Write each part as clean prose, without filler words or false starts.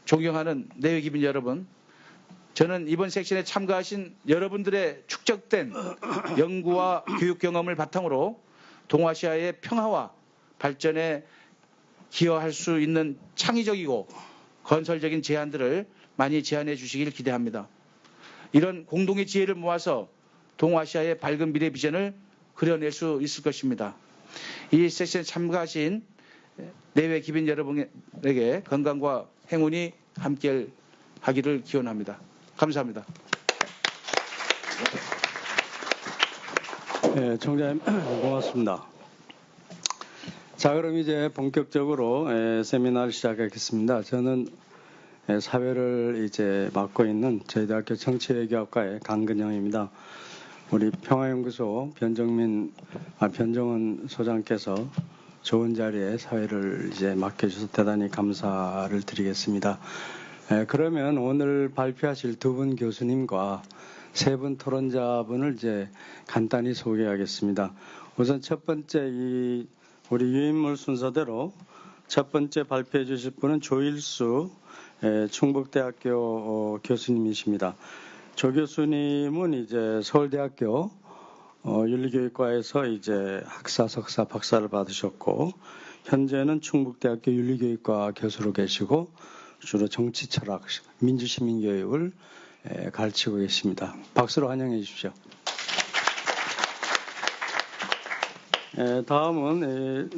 존경하는 내외 기빈 여러분, 저는 이번 섹션에 참가하신 여러분들의 축적된 연구와 교육 경험을 바탕으로 동아시아의 평화와 발전에 기여할 수 있는 창의적이고 건설적인 제안들을 많이 제안해 주시길 기대합니다. 이런 공동의 지혜를 모아서 동아시아의 밝은 미래 비전을 그려낼 수 있을 것입니다. 이 세션에 참가하신 내외 기빈 여러분에게 건강과 행운이 함께 하기를 기원합니다. 감사합니다. 네, 총장님 고맙습니다. 자, 그럼 이제 본격적으로 세미나를 시작하겠습니다. 저는 사회를 이제 맡고 있는 저희 대학교 정치외교학과의 강근영입니다. 우리 평화연구소 변정은 소장께서 좋은 자리에 사회를 이제 맡겨주셔서 대단히 감사를 드리겠습니다. 그러면 오늘 발표하실 두 분 교수님과 세 분 토론자분을 이제 간단히 소개하겠습니다. 우선 첫 번째 우리 유인물 순서대로 첫 번째 발표해 주실 분은 조일수 충북대학교 교수님이십니다. 조 교수님은 이제 서울대학교 윤리교육과에서 이제 학사, 석사, 박사를 받으셨고 현재는 충북대학교 윤리교육과 교수로 계시고 주로 정치 철학, 민주시민교육을 가르치고 계십니다. 박수로 환영해 주십시오. 다음은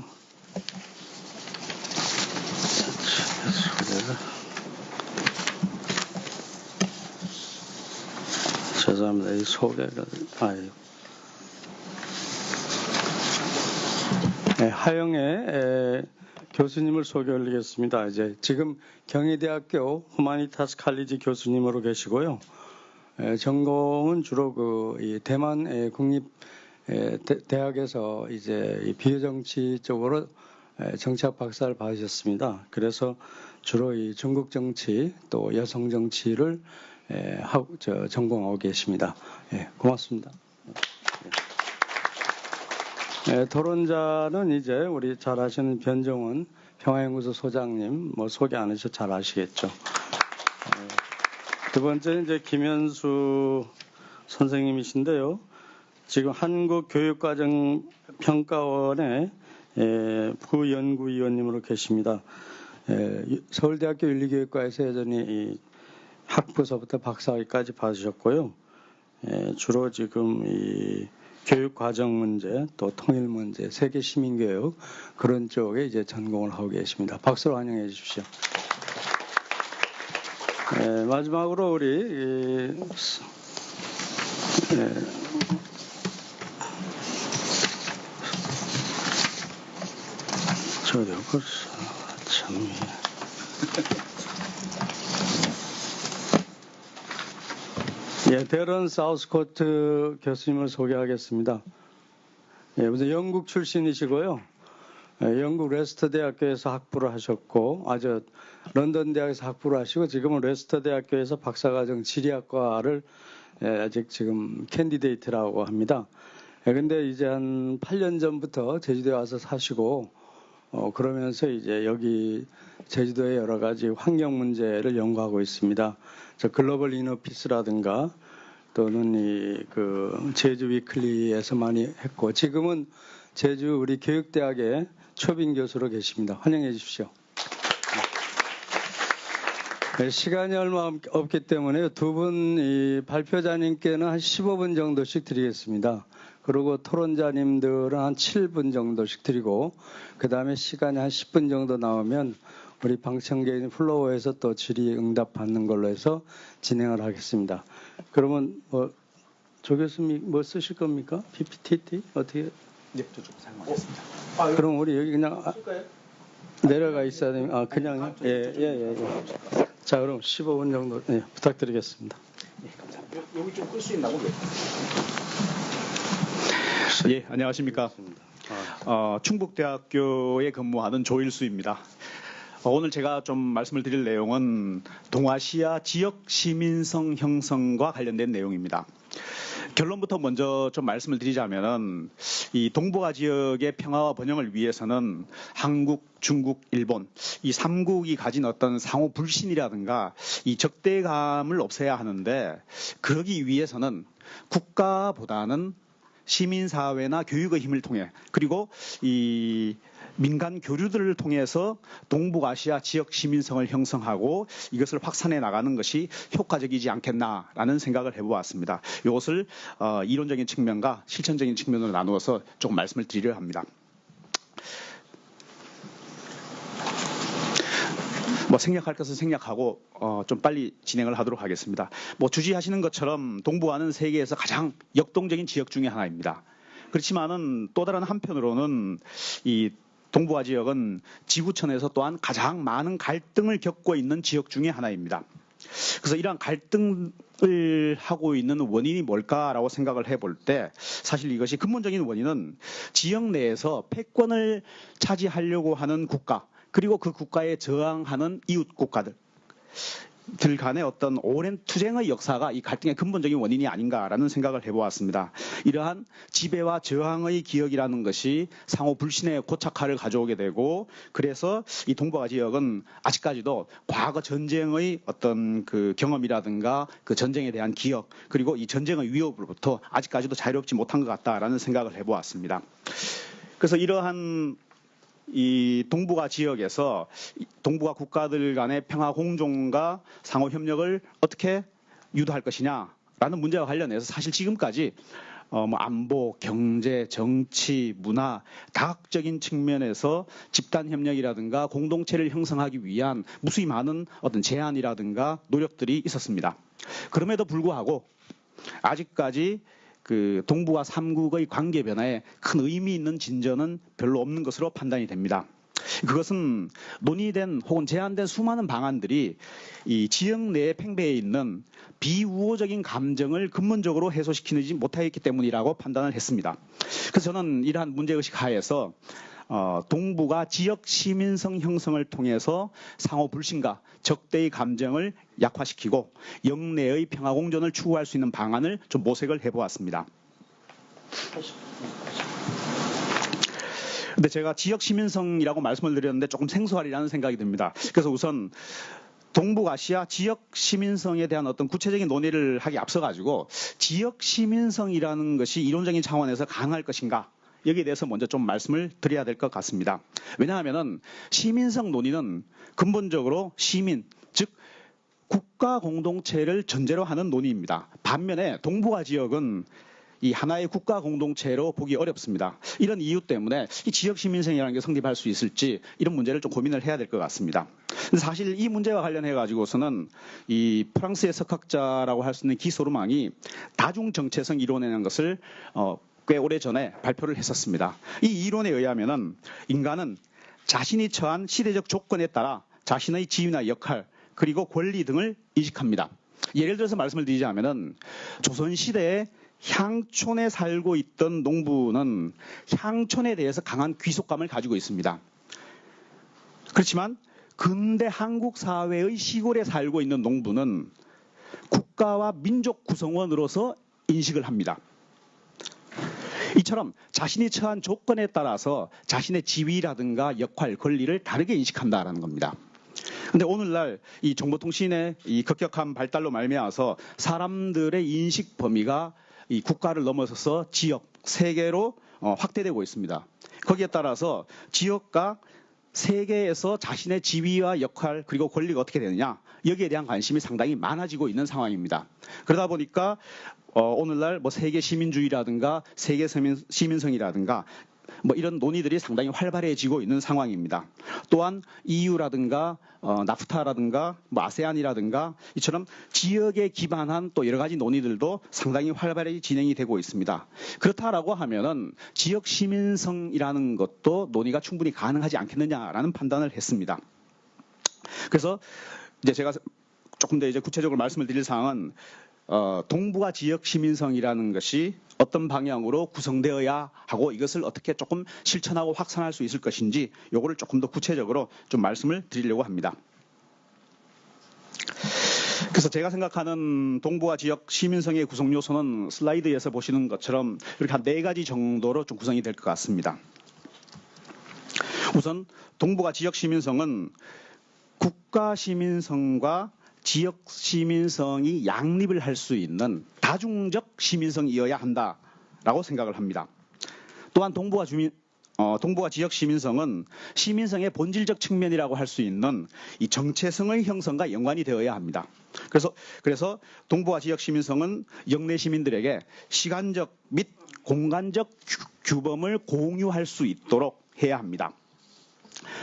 죄송합니다. 이 소개가 하영의 교수님을 소개 올리겠습니다. 이제 지금 경희대학교 후마니타스 칼리지 교수님으로 계시고요. 전공은 주로 이 대만 국립 대학에서 이제 비정치 쪽으로 정치학 박사를 받으셨습니다. 그래서 주로 이 중국 정치 또 여성 정치를 전공하고 계십니다. 고맙습니다. 토론자는 이제 우리 잘 아시는 변정은 평화연구소 소장님 소개 안 하셔도 잘 아시겠죠. 두 번째는 이제 김현수 선생님이신데요. 지금 한국교육과정평가원의 부연구위원님으로 계십니다. 서울대학교 윤리교육과에서 여전히 학부서부터 박사학위까지 받으셨고요. 주로 지금 이 교육과정 문제, 또 통일 문제, 세계 시민교육 그런 쪽에 이제 전공을 하고 계십니다. 박수로 환영해 주십시오. 마지막으로 우리 데런 사우스코트 교수님을 소개하겠습니다. 우선 영국 출신이시고요. 영국 레스터 대학교에서 학부를 하셨고, 런던 대학에서 학부를 하시고, 지금은 레스터 대학교에서 박사과정 지리학과를 아직 지금 캔디데이트라고 합니다. 근데 이제 한 8년 전부터 제주도에 와서 사시고, 그러면서 이제 여기 제주도의 여러 가지 환경 문제를 연구하고 있습니다. 글로벌 이너피스라든가 또는 제주 위클리에서 많이 했고 지금은 제주 우리 교육대학의 초빙 교수로 계십니다. 환영해 주십시오. 시간이 얼마 없기 때문에 두 분 발표자님께는 한 15분 정도씩 드리겠습니다. 그리고 토론자님들은 한 7분 정도씩 드리고 그 다음에 시간이 한 10분 정도 나오면 우리 방청객인 플로어에서 또 질의응답 받는 걸로 해서 진행을 하겠습니다. 그러면 조 교수님 쓰실 겁니까? PPT 어떻게? 네, 저쪽 사용하겠습니다. 그럼 우리 여기 그냥 내려가 있어야 됩니다. 그냥요? 예. 자, 그럼 15분 정도 부탁드리겠습니다. 네, 감사합니다. 여기 좀 끌 수 있나고? 예, 안녕하십니까. 충북대학교에 근무하는 조일수입니다. 오늘 제가 좀 말씀을 드릴 내용은 동아시아 지역 시민성 형성과 관련된 내용입니다. 결론부터 먼저 좀 말씀을 드리자면은 이 동북아 지역의 평화와 번영을 위해서는 한국, 중국, 일본 이 3국이 가진 어떤 상호 불신이라든가 이 적대감을 없애야 하는데 그러기 위해서는 국가보다는 시민사회나 교육의 힘을 통해 그리고 이 민간 교류들을 통해서 동북아시아 지역 시민성을 형성하고 이것을 확산해 나가는 것이 효과적이지 않겠나라는 생각을 해보았습니다. 이것을 이론적인 측면과 실천적인 측면으로 나누어서 조금 말씀을 드리려 합니다. 생략할 것은 생략하고 좀 빨리 진행을 하도록 하겠습니다. 주지하시는 것처럼 동북아는 세계에서 가장 역동적인 지역 중에 하나입니다. 그렇지만은 또 다른 한편으로는 이 동북아 지역은 지구촌에서 또한 가장 많은 갈등을 겪고 있는 지역 중에 하나입니다. 그래서 이러한 갈등을 하고 있는 원인이 뭘까라고 생각을 해볼 때 사실 이것이 근본적인 원인은 지역 내에서 패권을 차지하려고 하는 국가 그리고 그 국가에 저항하는 이웃 국가들 간의 어떤 오랜 투쟁의 역사가 이 갈등의 근본적인 원인이 아닌가라는 생각을 해보았습니다. 이러한 지배와 저항의 기억이라는 것이 상호 불신의 고착화를 가져오게 되고 그래서 이 동북아 지역은 아직까지도 과거 전쟁의 어떤 그 경험이라든가 그 전쟁에 대한 기억 그리고 이 전쟁의 위협으로부터 아직까지도 자유롭지 못한 것 같다라는 생각을 해보았습니다. 그래서 이러한 이 동북아 지역에서 동북아 국가들 간의 평화 공존과 상호 협력을 어떻게 유도할 것이냐라는 문제와 관련해서 사실 지금까지 안보, 경제, 정치, 문화 다각적인 측면에서 집단 협력이라든가 공동체를 형성하기 위한 무수히 많은 어떤 제안이라든가 노력들이 있었습니다. 그럼에도 불구하고 아직까지 그 동북아 3국의 관계 변화에 큰 의미 있는 진전은 별로 없는 것으로 판단이 됩니다. 그것은 논의된 혹은 제안된 수많은 방안들이 이 지역 내에 팽배해 있는 비우호적인 감정을 근본적으로 해소시키지 못하였기 때문이라고 판단을 했습니다. 그래서 저는 이러한 문제의식 하에서 동북아 지역 시민성 형성을 통해서 상호 불신과 적대의 감정을 약화시키고 영내의 평화 공존을 추구할 수 있는 방안을 좀 모색을 해보았습니다. 근데 제가 지역 시민성이라고 말씀을 드렸는데 조금 생소하리라는 생각이 듭니다. 그래서 우선 동북아시아 지역 시민성에 대한 어떤 구체적인 논의를 하기 앞서 가지고 지역 시민성이라는 것이 이론적인 차원에서 가능할 것인가? 여기에 대해서 먼저 좀 말씀을 드려야 될 것 같습니다. 왜냐하면은 시민성 논의는 근본적으로 시민, 즉 국가 공동체를 전제로 하는 논의입니다. 반면에 동북아 지역은 이 하나의 국가 공동체로 보기 어렵습니다. 이런 이유 때문에 이 지역 시민성이라는 게 성립할 수 있을지 이런 문제를 좀 고민을 해야 될 것 같습니다. 사실 이 문제와 관련해 가지고서는 이 프랑스의 석학자라고 할 수 있는 기 소르망이 다중 정체성 이론이라는 것을 꽤 오래 전에 발표를 했었습니다. 이 이론에 의하면은 인간은 자신이 처한 시대적 조건에 따라 자신의 지위나 역할 그리고 권리 등을 인식합니다. 예를 들어서 말씀을 드리자면은 조선시대에 향촌에 살고 있던 농부는 향촌에 대해서 강한 귀속감을 가지고 있습니다. 그렇지만 근대 한국 사회의 시골에 살고 있는 농부는 국가와 민족 구성원으로서 인식을 합니다. 이처럼 자신이 처한 조건에 따라서 자신의 지위라든가 역할, 권리를 다르게 인식한다라는 겁니다. 근데 오늘날 이 정보통신의 이 급격한 발달로 말미암아서 사람들의 인식 범위가 이 국가를 넘어서서 지역, 세계로 확대되고 있습니다. 거기에 따라서 지역과 세계에서 자신의 지위와 역할 그리고 권리가 어떻게 되느냐 여기에 대한 관심이 상당히 많아지고 있는 상황입니다. 그러다 보니까 오늘날 세계 시민주의라든가 세계 시민성이라든가 이런 논의들이 상당히 활발해지고 있는 상황입니다. 또한 EU라든가 나프타라든가 아세안이라든가 이처럼 지역에 기반한 또 여러 가지 논의들도 상당히 활발히 진행이 되고 있습니다. 그렇다라고 하면은 지역 시민성이라는 것도 논의가 충분히 가능하지 않겠느냐라는 판단을 했습니다. 그래서 이제 제가 조금 더 이제 구체적으로 말씀을 드릴 사항은 동북아 지역 시민성이라는 것이 어떤 방향으로 구성되어야 하고 이것을 어떻게 조금 실천하고 확산할 수 있을 것인지 요거를 조금 더 구체적으로 좀 말씀을 드리려고 합니다. 그래서 제가 생각하는 동북아 지역 시민성의 구성 요소는 슬라이드에서 보시는 것처럼 이렇게 한 4가지 정도로 좀 구성이 될 것 같습니다. 우선 동북아 지역 시민성은 국가 시민성과 지역 시민성이 양립을 할 수 있는 다중적 시민성이어야 한다라고 생각을 합니다. 또한 동북아 지역 시민성은 시민성의 본질적 측면이라고 할 수 있는 이 정체성의 형성과 연관이 되어야 합니다. 그래서 동북아 지역 시민성은 영내 시민들에게 시간적 및 공간적 규범을 공유할 수 있도록 해야 합니다.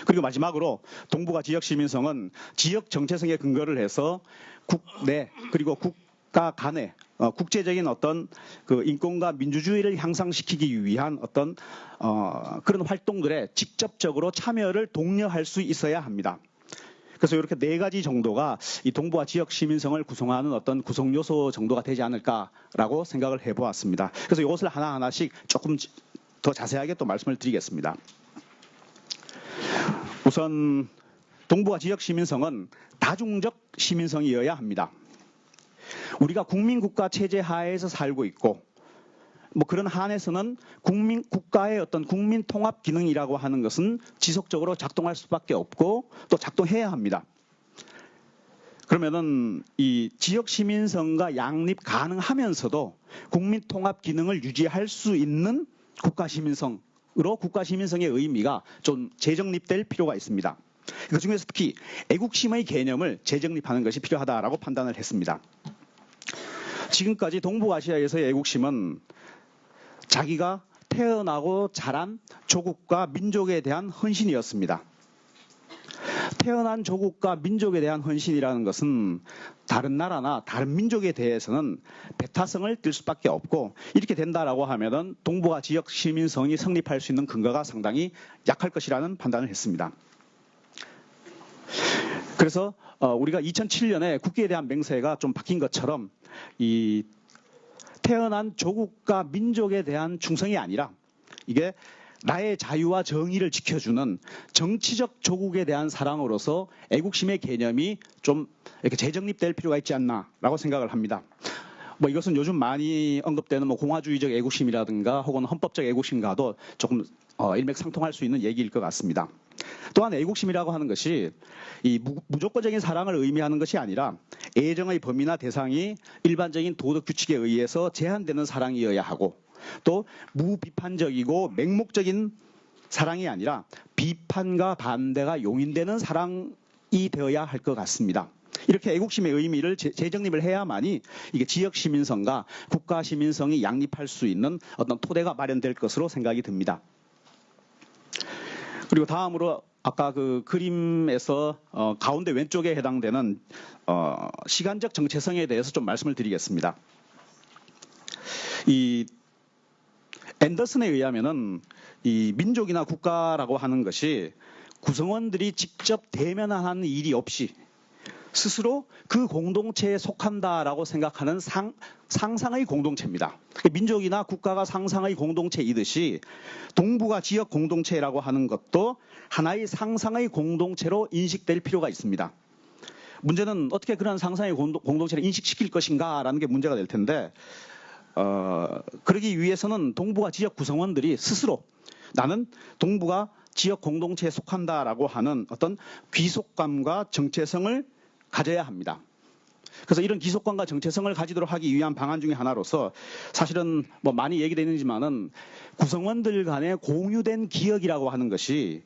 그리고 마지막으로 동북아 지역 시민성은 지역 정체성에 근거를 해서 국내 그리고 국가 간의 국제적인 어떤 그 인권과 민주주의를 향상시키기 위한 어떤 그런 활동들에 직접적으로 참여를 독려할 수 있어야 합니다. 그래서 이렇게 4가지 정도가 이 동북아 지역 시민성을 구성하는 어떤 구성 요소 정도가 되지 않을까라고 생각을 해보았습니다. 그래서 이것을 하나하나씩 조금 더 자세하게 또 말씀을 드리겠습니다. 우선 동북아 지역 시민성은 다중적 시민성이어야 합니다. 우리가 국민국가 체제 하에서 살고 있고 뭐 그런 한에서는 국가의 어떤 국민 통합 기능이라고 하는 것은 지속적으로 작동할 수밖에 없고 또 작동해야 합니다. 그러면은 이 지역 시민성과 양립 가능하면서도 국민 통합 기능을 유지할 수 있는 국가 시민성으로 국가 시민성의 의미가 좀 재정립될 필요가 있습니다. 그 중에서 특히 애국심의 개념을 재정립하는 것이 필요하다라고 판단을 했습니다. 지금까지 동북아시아에서의 애국심은 자기가 태어나고 자란 조국과 민족에 대한 헌신이었습니다. 태어난 조국과 민족에 대한 헌신이라는 것은 다른 나라나 다른 민족에 대해서는 배타성을 띨 수밖에 없고 이렇게 된다라고 하면은 동북아 지역 시민성이 성립할 수 있는 근거가 상당히 약할 것이라는 판단을 했습니다. 그래서 우리가 2007년에 국기에 대한 맹세가 좀 바뀐 것처럼 이 태어난 조국과 민족에 대한 충성이 아니라 이게 나의 자유와 정의를 지켜주는 정치적 조국에 대한 사랑으로서 애국심의 개념이 좀 이렇게 재정립될 필요가 있지 않나라고 생각을 합니다. 뭐 이것은 요즘 많이 언급되는 뭐 공화주의적 애국심이라든가 혹은 헌법적 애국심과도 조금 일맥상통할 수 있는 얘기일 것 같습니다. 또한 애국심이라고 하는 것이 이 무조건적인 사랑을 의미하는 것이 아니라 애정의 범위나 대상이 일반적인 도덕 규칙에 의해서 제한되는 사랑이어야 하고 또 무비판적이고 맹목적인 사랑이 아니라 비판과 반대가 용인되는 사랑이 되어야 할 것 같습니다. 이렇게 애국심의 의미를 재정립을 해야만이 이게 지역 시민성과 국가 시민성이 양립할 수 있는 어떤 토대가 마련될 것으로 생각이 듭니다. 그리고 다음으로 아까 그 그림에서 가운데 왼쪽에 해당되는 시간적 정체성에 대해서 좀 말씀을 드리겠습니다. 이 앤더슨에 의하면은 이 민족이나 국가라고 하는 것이 구성원들이 직접 대면하는 일이 없이 스스로 그 공동체에 속한다라고 생각하는 상상의 공동체입니다. 민족이나 국가가 상상의 공동체이듯이 동북아 지역 공동체라고 하는 것도 하나의 상상의 공동체로 인식될 필요가 있습니다. 문제는 어떻게 그런 상상의 공동체를 인식시킬 것인가라는 게 문제가 될 텐데 그러기 위해서는 동북아 지역 구성원들이 스스로 나는 동북아 지역 공동체에 속한다라고 하는 어떤 귀속감과 정체성을 가져야 합니다. 그래서 이런 귀속감과 정체성을 가지도록 하기 위한 방안 중에 하나로서 사실은 뭐 많이 얘기되는지만은 구성원들 간의 공유된 기억이라고 하는 것이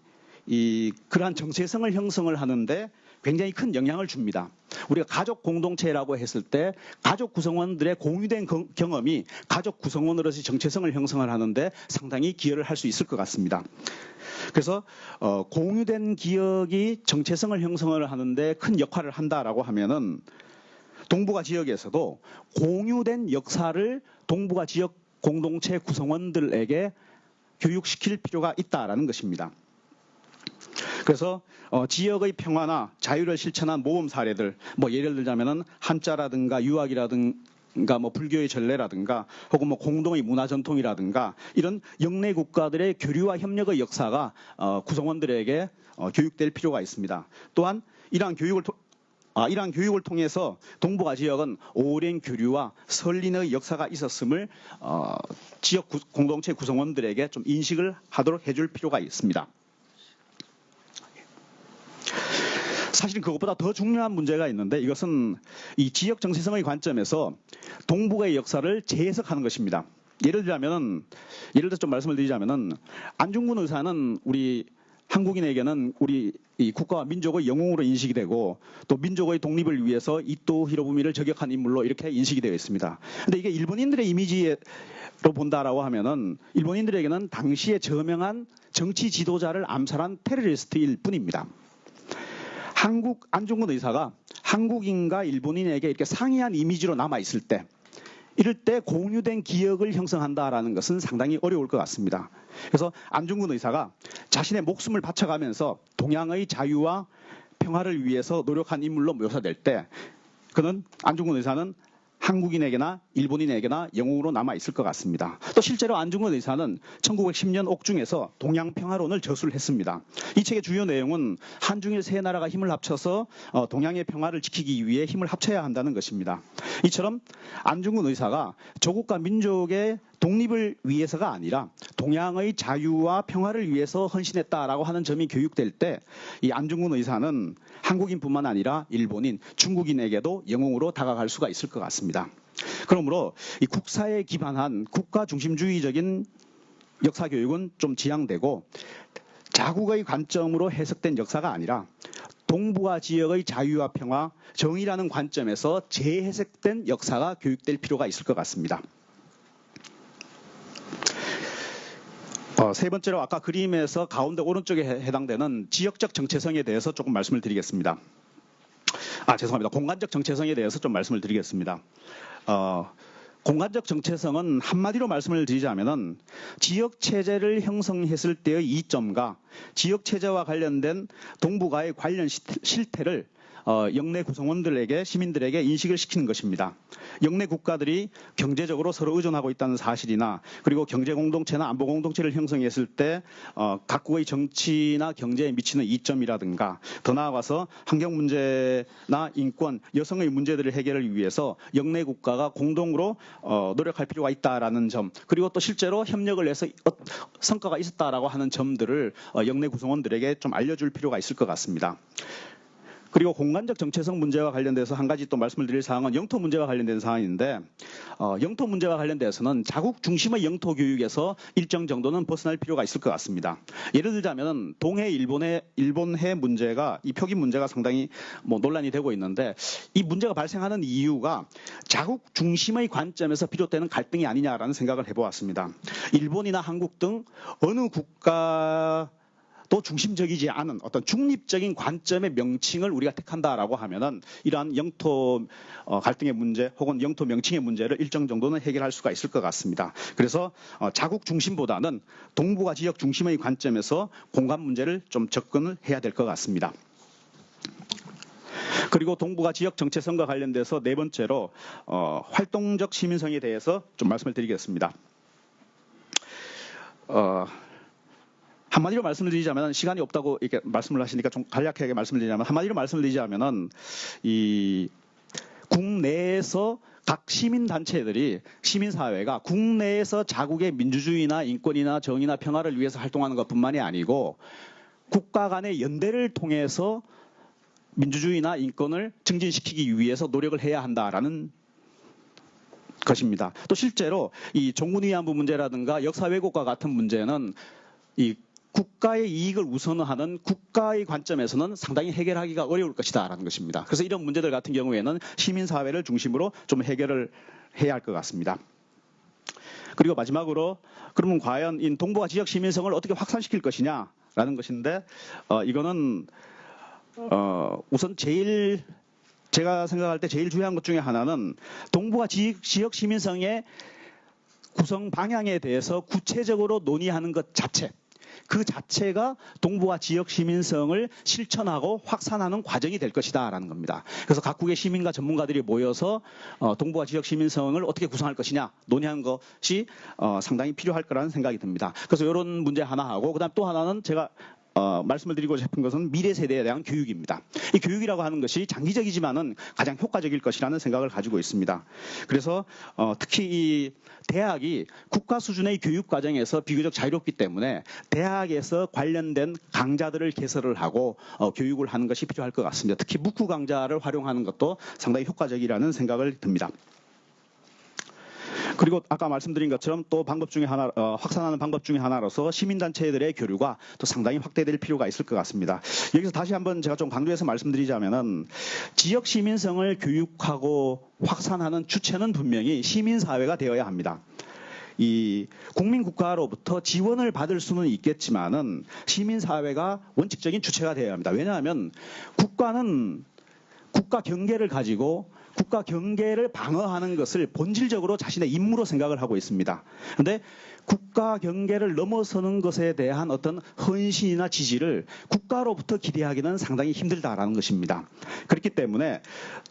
그러한 정체성을 형성을 하는데 굉장히 큰 영향을 줍니다. 우리가 가족 공동체라고 했을 때 가족 구성원들의 공유된 경험이 가족 구성원으로서의 정체성을 형성을 하는데 상당히 기여를 할 수 있을 것 같습니다. 그래서 공유된 기억이 정체성을 형성을 하는데 큰 역할을 한다라고 하면은 동북아 지역에서도 공유된 역사를 동북아 지역 공동체 구성원들에게 교육시킬 필요가 있다라는 것입니다. 그래서 지역의 평화나 자유를 실천한 모범 사례들, 뭐 예를 들자면은 한자라든가 유학이라든가 뭐 불교의 전례라든가 혹은 뭐 공동의 문화 전통이라든가 이런 영내 국가들의 교류와 협력의 역사가 구성원들에게 교육될 필요가 있습니다. 또한 이러한 교육을 이러한 교육을 통해서 동북아 지역은 오랜 교류와 설린의 역사가 있었음을 지역 공동체 구성원들에게 좀 인식을 하도록 해줄 필요가 있습니다. 사실 그것보다 더 중요한 문제가 있는데 이것은 이 지역 정체성의 관점에서 동북아의 역사를 재해석하는 것입니다. 예를 들어 좀 말씀을 드리자면은 안중근 의사는 우리 한국인에게는 우리 이 국가와 민족의 영웅으로 인식이 되고 또 민족의 독립을 위해서 이토 히로부미를 저격한 인물로 이렇게 인식이 되어 있습니다. 근데 이게 일본인들의 이미지로 본다라고 하면은 일본인들에게는 당시에 저명한 정치 지도자를 암살한 테러리스트일 뿐입니다. 안중근 의사가 한국인과 일본인에게 이렇게 상이한 이미지로 남아 있을 때 이럴 때 공유된 기억을 형성한다라는 것은 상당히 어려울 것 같습니다. 그래서 안중근 의사가 자신의 목숨을 바쳐가면서 동양의 자유와 평화를 위해서 노력한 인물로 묘사될 때 그는 안중근 의사는 한국인에게나 일본인에게나 영웅으로 남아 있을 것 같습니다. 또 실제로 안중근 의사는 1910년 옥중에서 동양 평화론을 저술을 했습니다. 이 책의 주요 내용은 한중일 세 나라가 힘을 합쳐서 동양의 평화를 지키기 위해 힘을 합쳐야 한다는 것입니다. 이처럼 안중근 의사가 조국과 민족의 독립을 위해서가 아니라 동양의 자유와 평화를 위해서 헌신했다라고 하는 점이 교육될 때 이 안중근 의사는 한국인뿐만 아니라 일본인, 중국인에게도 영웅으로 다가갈 수가 있을 것 같습니다. 그러므로 이 국사에 기반한 국가 중심주의적인 역사 교육은 좀 지양되고 자국의 관점으로 해석된 역사가 아니라 동북아 지역의 자유와 평화, 정의라는 관점에서 재해석된 역사가 교육될 필요가 있을 것 같습니다. 세 번째로 아까 그림에서 가운데 오른쪽에 해당되는 지역적 정체성에 대해서 조금 말씀을 드리겠습니다. 죄송합니다. 공간적 정체성에 대해서 좀 말씀을 드리겠습니다. 공간적 정체성은 한마디로 말씀을 드리자면은 지역 체제를 형성했을 때의 이점과 지역 체제와 관련된 동북아의 관련 실태를 영내 구성원들에게 시민들에게 인식을 시키는 것입니다. 영내 국가들이 경제적으로 서로 의존하고 있다는 사실이나 그리고 경제 공동체나 안보 공동체를 형성했을 때 각국의 정치나 경제에 미치는 이점이라든가 더 나아가서 환경 문제나 인권, 여성의 문제들을 해결을 위해서 영내 국가가 공동으로 노력할 필요가 있다라는 점 그리고 또 실제로 협력을 해서 성과가 있었다라고 하는 점들을 영내 구성원들에게 좀 알려줄 필요가 있을 것 같습니다. 그리고 공간적 정체성 문제와 관련돼서 한 가지 또 말씀을 드릴 사항은 영토 문제와 관련된 사항인데 영토 문제와 관련돼서는 자국 중심의 영토 교육에서 일정 정도는 벗어날 필요가 있을 것 같습니다. 예를 들자면 동해 일본해 문제가 이 표기 문제가 상당히 논란이 되고 있는데 이 문제가 발생하는 이유가 자국 중심의 관점에서 비롯되는 갈등이 아니냐라는 생각을 해보았습니다. 일본이나 한국 등 어느 국가 또 중심적이지 않은 어떤 중립적인 관점의 명칭을 우리가 택한다라고 하면은 이러한 영토 갈등의 문제 혹은 영토 명칭의 문제를 일정 정도는 해결할 수가 있을 것 같습니다. 그래서 자국 중심보다는 동북아 지역 중심의 관점에서 공간 문제를 좀 접근을 해야 될 것 같습니다. 그리고 동북아 지역 정체성과 관련돼서 네 번째로 활동적 시민성에 대해서 좀 말씀을 드리겠습니다. 한마디로 말씀을 드리자면 시간이 없다고 이렇게 말씀을 하시니까 좀 간략하게 말씀을 드리자면 한마디로 말씀을 드리자면은 이 국내에서 각 시민단체들이 시민사회가 국내에서 자국의 민주주의나 인권이나 정의나 평화를 위해서 활동하는 것뿐만이 아니고 국가 간의 연대를 통해서 민주주의나 인권을 증진시키기 위해서 노력을 해야 한다라는 것입니다. 또 실제로 이 종군위안부 문제라든가 역사 왜곡과 같은 문제는 이 국가의 이익을 우선화하는 국가의 관점에서는 상당히 해결하기가 어려울 것이다라는 것입니다. 그래서 이런 문제들 같은 경우에는 시민사회를 중심으로 좀 해결을 해야 할 것 같습니다. 그리고 마지막으로 그러면 과연 이 동북아 지역 시민성을 어떻게 확산시킬 것이냐라는 것인데 이거는 우선 제가 생각할 때 제일 중요한 것 중에 하나는 동북아 지역 시민성의 구성 방향에 대해서 구체적으로 논의하는 것 자체 그 자체가 동북아 지역 시민성을 실천하고 확산하는 과정이 될 것이다라는 겁니다. 그래서 각국의 시민과 전문가들이 모여서 동북아 지역 시민성을 어떻게 구성할 것이냐 논의하는 것이 상당히 필요할 거라는 생각이 듭니다. 그래서 이런 문제 하나 하고 그다음 또 하나는 제가 말씀을 드리고 싶은 것은 미래 세대에 대한 교육입니다. 이 교육이라고 하는 것이 장기적이지만은 가장 효과적일 것이라는 생각을 가지고 있습니다. 그래서 특히 이 대학이 국가 수준의 교육 과정에서 비교적 자유롭기 때문에 대학에서 관련된 강좌들을 개설을 하고 교육을 하는 것이 필요할 것 같습니다. 특히 묵후 강좌를 활용하는 것도 상당히 효과적이라는 생각을 듭니다. 그리고 아까 말씀드린 것처럼 또 방법 중에 하나, 확산하는 방법 중에 하나로서 시민단체들의 교류가 또 상당히 확대될 필요가 있을 것 같습니다. 여기서 다시 한번 제가 좀 강조해서 말씀드리자면은 지역 시민성을 교육하고 확산하는 주체는 분명히 시민사회가 되어야 합니다. 이 국민국가로부터 지원을 받을 수는 있겠지만은 시민사회가 원칙적인 주체가 되어야 합니다. 왜냐하면 국가는 국가 경계를 가지고 국가 경계를 방어하는 것을 본질적으로 자신의 임무로 생각을 하고 있습니다. 그런데 국가 경계를 넘어서는 것에 대한 어떤 헌신이나 지지를 국가로부터 기대하기는 상당히 힘들다라는 것입니다. 그렇기 때문에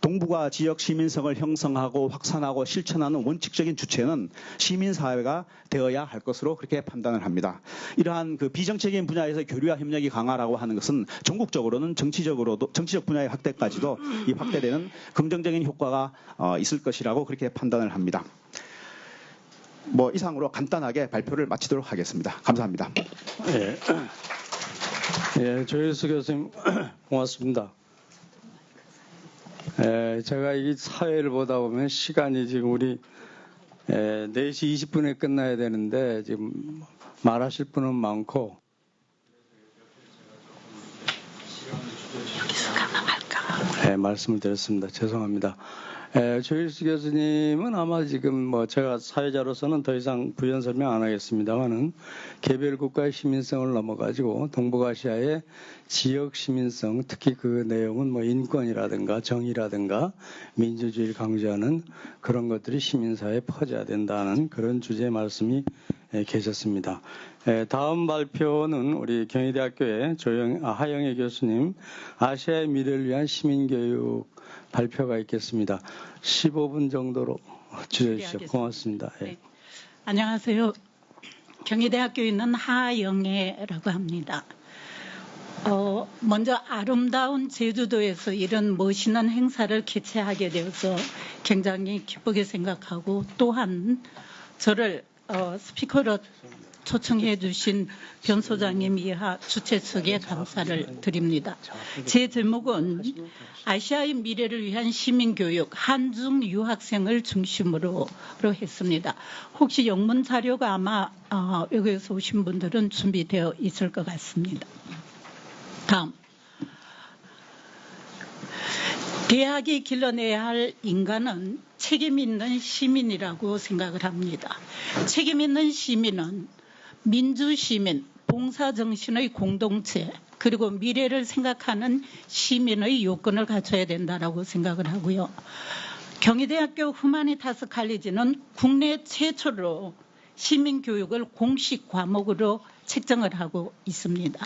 동북아 지역 시민성을 형성하고 확산하고 실천하는 원칙적인 주체는 시민사회가 되어야 할 것으로 그렇게 판단을 합니다. 이러한 그 비정책인 분야에서 교류와 협력이 강화라고 하는 것은 전국적으로는 정치적으로도 정치적 분야의 확대까지도 이 확대되는 긍정적인 효과가 있을 것이라고 그렇게 판단을 합니다. 뭐 이상으로 간단하게 발표를 마치도록 하겠습니다. 감사합니다. 조일수 교수님 고맙습니다. 제가 이 사회를 보다 보면 시간이 지금 우리 4시 20분에 끝나야 되는데 지금 말하실 분은 많고 여기서 가능할까? 말씀을 드렸습니다. 죄송합니다. 조일수 교수님은 아마 지금 제가 사회자로서는 더 이상 부연 설명 안 하겠습니다만은 개별 국가의 시민성을 넘어가지고 동북아시아의 지역 시민성, 특히 그 내용은 인권이라든가 정의라든가 민주주의를 강조하는 그런 것들이 시민사회에 퍼져야 된다는 그런 주제의 말씀이 계셨습니다. 다음 발표는 우리 경희대학교의 하영애 교수님 아시아의 미래를 위한 시민교육 발표가 있겠습니다. 15분 정도로 줄여주시죠. 고맙습니다. 네. 안녕하세요. 경희대학교에 있는 하영애라고 합니다. 먼저 아름다운 제주도에서 이런 멋있는 행사를 개최하게 되어서 굉장히 기쁘게 생각하고 또한 저를 스피커로 초청해 주신 변 소장님 이하 주최 측에 감사를 드립니다. 제 제목은 아시아의 미래를 위한 시민교육 한중 유학생을 중심으로 했습니다. 혹시 영문 자료가 아마 여기서 오신 분들은 준비되어 있을 것 같습니다. 다음. 대학이 길러내야 할 인간은 책임 있는 시민이라고 생각을 합니다. 책임 있는 시민은 민주시민, 봉사정신의 공동체, 그리고 미래를 생각하는 시민의 요건을 갖춰야 된다고 생각을 하고요. 경희대학교 후마니타스 칼리지는 국내 최초로 시민교육을 공식 과목으로 책정을 하고 있습니다.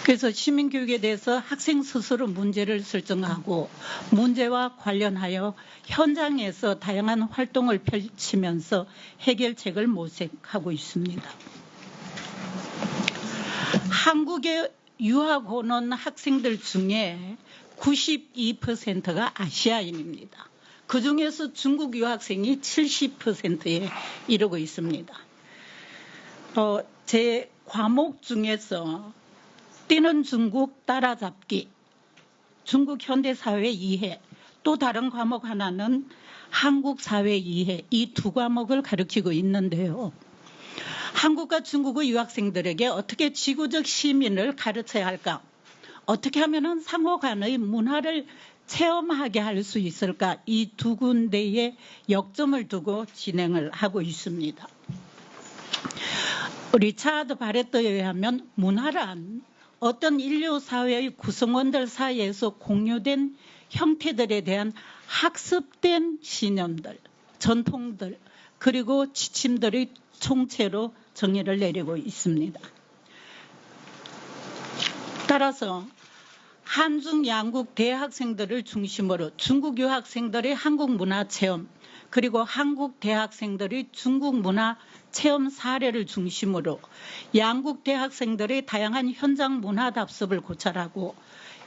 그래서 시민교육에 대해서 학생 스스로 문제를 설정하고 문제와 관련하여 현장에서 다양한 활동을 펼치면서 해결책을 모색하고 있습니다. 한국에 유학 오는 학생들 중에 92%가 아시아인입니다. 그중에서 중국 유학생이 70%에 이르고 있습니다. 제 과목 중에서 뛰는 중국 따라잡기, 중국 현대사회 이해, 또 다른 과목 하나는 한국 사회 이해, 이 두 과목을 가르치고 있는데요. 한국과 중국의 유학생들에게 어떻게 지구적 시민을 가르쳐야 할까? 어떻게 하면 상호 간의 문화를 체험하게 할 수 있을까? 이 두 군데에 역점을 두고 진행을 하고 있습니다. 리차드 바레트에 의하면 문화란 어떤 인류 사회의 구성원들 사이에서 공유된 형태들에 대한 학습된 신념들, 전통들, 그리고 지침들의 총체로 정의를 내리고 있습니다. 따라서 한중 양국 대학생들을 중심으로 중국 유학생들의 한국 문화 체험, 그리고 한국 대학생들의 중국 문화 체험 사례를 중심으로 양국 대학생들의 다양한 현장 문화 답습을 고찰하고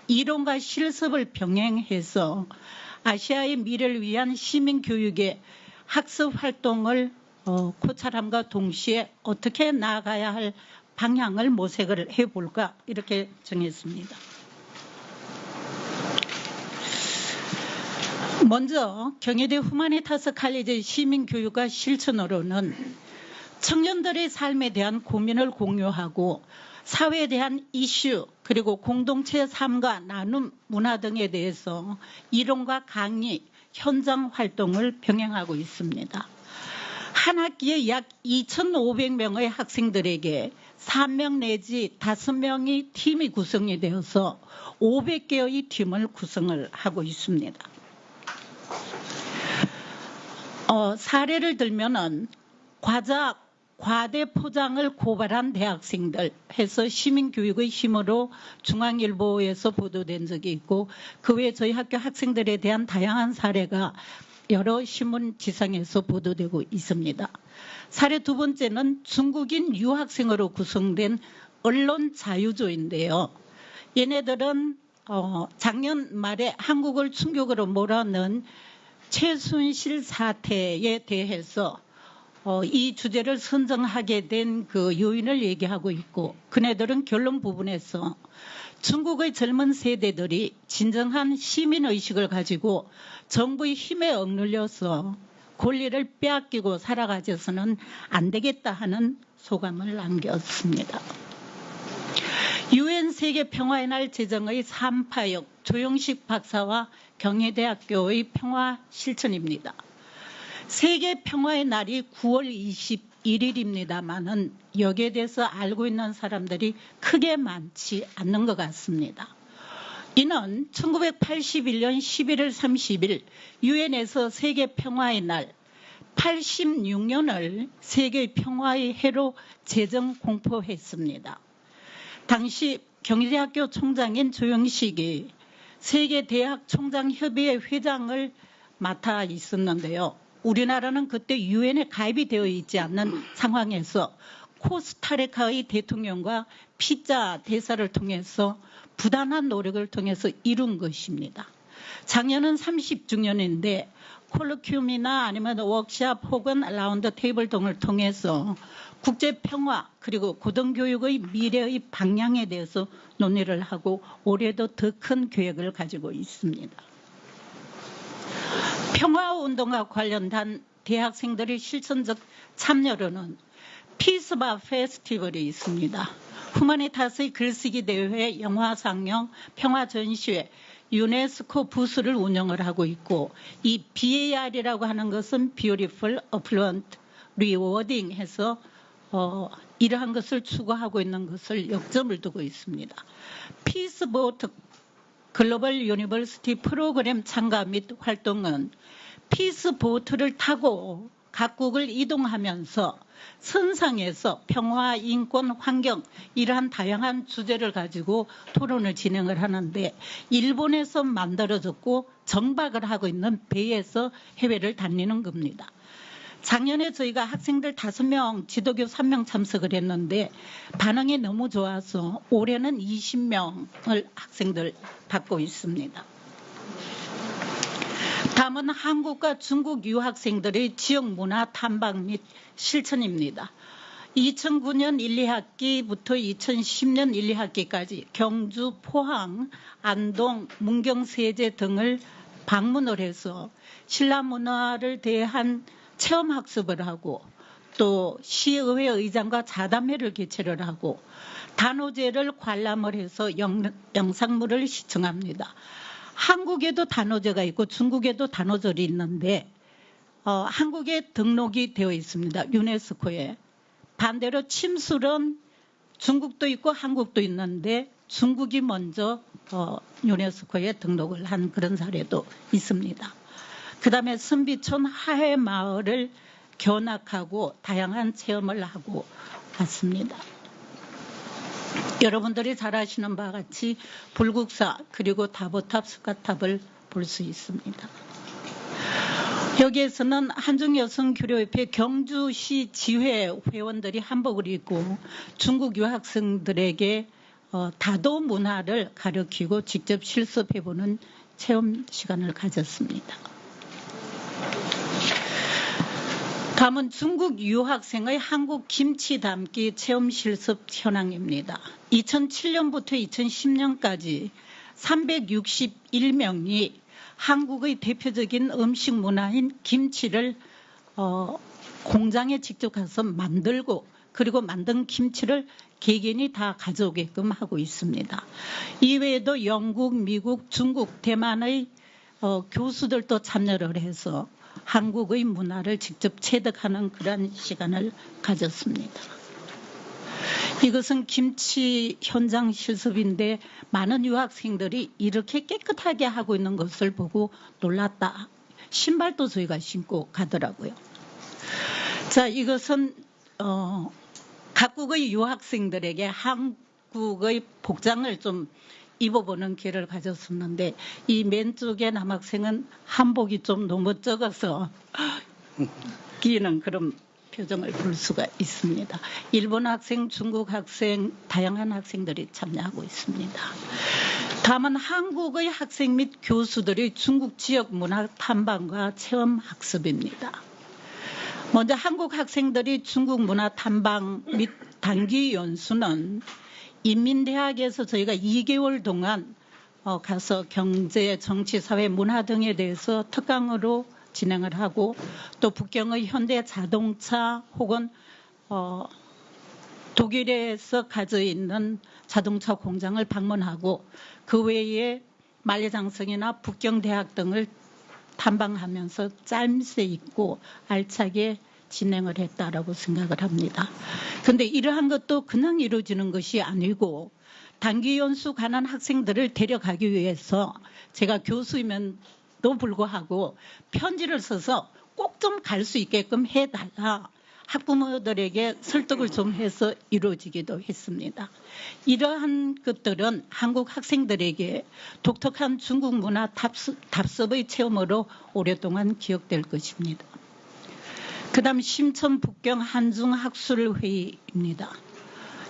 이론과 실습을 병행해서 아시아의 미래를 위한 시민 교육의 학습 활동을 고찰함과 동시에 어떻게 나아가야 할 방향을 모색을 해볼까 이렇게 정했습니다. 먼저 경희대 후마니타스 칼리지 시민교육과 실천으로는 청년들의 삶에 대한 고민을 공유하고 사회에 대한 이슈 그리고 공동체 삶과 나눔 문화 등에 대해서 이론과 강의, 현장 활동을 병행하고 있습니다. 한 학기에 약 2,500명의 학생들에게 3명 내지 5명의 팀이 구성이 되어서 500개의 팀을 구성을 하고 있습니다. 사례를 들면은 과대 포장을 고발한 대학생들 해서 시민교육의 힘으로 중앙일보에서 보도된 적이 있고 그 외에 저희 학교 학생들에 대한 다양한 사례가 여러 신문지상에서 보도되고 있습니다. 사례 두 번째는 중국인 유학생으로 구성된 언론 자유조인데요. 얘네들은 작년 말에 한국을 충격으로 몰아넣은 최순실 사태에 대해서 이 주제를 선정하게 된 그 요인을 얘기하고 있고 그네들은 결론 부분에서 중국의 젊은 세대들이 진정한 시민의식을 가지고 정부의 힘에 억눌려서 권리를 빼앗기고 살아가져서는 안 되겠다 하는 소감을 남겼습니다. UN 세계평화의 날 제정의 3파역 조영식 박사와 경희대학교의 평화 실천입니다. 세계평화의 날이 9월 21일입니다만은 여기에 대해서 알고 있는 사람들이 크게 많지 않는 것 같습니다. 이는 1981년 11월 30일 유엔에서 세계평화의 날 86년을 세계평화의 해로 제정 공포했습니다. 당시 경희대학교 총장인 조영식이 세계대학총장협의회 회장을 맡아 있었는데요. 우리나라는 그때 유엔에 가입이 되어 있지 않는 상황에서 코스타리카의 대통령과 피자 대사를 통해서 부단한 노력을 통해서 이룬 것입니다. 작년은 30주년인데 콜로큐움이나 아니면 워크숍 혹은 라운드 테이블 등을 통해서 국제평화 그리고 고등교육의 미래의 방향에 대해서 논의를 하고 올해도 더 큰 계획을 가지고 있습니다. 평화운동과 관련된 대학생들의 실천적 참여로는 피스바 페스티벌이 있습니다. 후마니타스의 글쓰기 대회, 영화상영, 평화전시회, 유네스코 부스를 운영을 하고 있고 이 BAR이라고 하는 것은 Beautiful, Affluent, Rewarding 해서 이러한 것을 추구하고 있는 것을 역점을 두고 있습니다. 피스보트 글로벌 유니버시티 프로그램 참가 및 활동은 피스보트를 타고 각국을 이동하면서 선상에서 평화, 인권, 환경 이러한 다양한 주제를 가지고 토론을 진행을 하는데 일본에서 만들어졌고 정박을 하고 있는 배에서 해외를 다니는 겁니다. 작년에 저희가 학생들 5명, 지도교 3명 참석을 했는데 반응이 너무 좋아서 올해는 20명을 학생들 받고 있습니다. 다음은 한국과 중국 유학생들의 지역 문화 탐방 및 실천입니다. 2009년 1, 2학기부터 2010년 1, 2학기까지 경주, 포항, 안동, 문경, 세제 등을 방문을 해서 신라 문화를 대한 체험학습을 하고 또 시의회 의장과 자담회를 개최를 하고 단오제를 관람을 해서 영상물을 시청합니다. 한국에도 단오제가 있고 중국에도 단오절이 있는데 한국에 등록이 되어 있습니다. 유네스코에. 반대로 침술은 중국도 있고 한국도 있는데 중국이 먼저 유네스코에 등록을 한 그런 사례도 있습니다. 그다음에 선비촌 하회마을을 견학하고 다양한 체험을 하고 왔습니다. 여러분들이 잘 아시는 바와 같이 불국사 그리고 다보탑 스카탑을 볼 수 있습니다. 여기에서는 한중여성교류협회 경주시 지회 회원들이 한복을 입고 중국 유학생들에게 다도 문화를 가르치고 직접 실습해보는 체험 시간을 가졌습니다. 다음은 중국 유학생의 한국 김치 담기 체험 실습 현황입니다. 2007년부터 2010년까지 361명이 한국의 대표적인 음식 문화인 김치를 공장에 직접 가서 만들고 그리고 만든 김치를 개개인이 다 가져오게끔 하고 있습니다. 이외에도 영국, 미국, 중국, 대만의 교수들도 참여를 해서 한국의 문화를 직접 체득하는 그런 시간을 가졌습니다. 이것은 김치 현장 실습인데 많은 유학생들이 이렇게 깨끗하게 하고 있는 것을 보고 놀랐다. 신발도 저희가 신고 가더라고요. 자, 이것은 각국의 유학생들에게 한국의 복장을 좀 입어보는 기회를 가졌었는데 이 맨쪽의 남학생은 한복이 좀 너무 적어서 끼는 그런 표정을 볼 수가 있습니다. 일본 학생, 중국 학생, 다양한 학생들이 참여하고 있습니다. 다만 한국의 학생 및 교수들의 중국 지역 문화 탐방과 체험 학습입니다. 먼저 한국 학생들이 중국 문화 탐방 및 단기 연수는 인민대학에서 저희가 2개월 동안 가서 경제, 정치, 사회, 문화 등에 대해서 특강으로 진행을 하고 또 북경의 현대 자동차 혹은 독일에서 가져 있는 자동차 공장을 방문하고 그 외에 만리장성이나 북경대학 등을 탐방하면서 짜임새 있고 알차게 진행을 했다라고 생각을 합니다. 그런데 이러한 것도 그냥 이루어지는 것이 아니고 단기 연수 가는 학생들을 데려가기 위해서 제가 교수임에도 불구하고 편지를 써서 꼭 좀 갈 수 있게끔 해달라. 학부모들에게 설득을 좀 해서 이루어지기도 했습니다. 이러한 것들은 한국 학생들에게 독특한 중국 문화 답습의 체험으로 오랫동안 기억될 것입니다. 그 다음 심천 북경 한중학술회의입니다.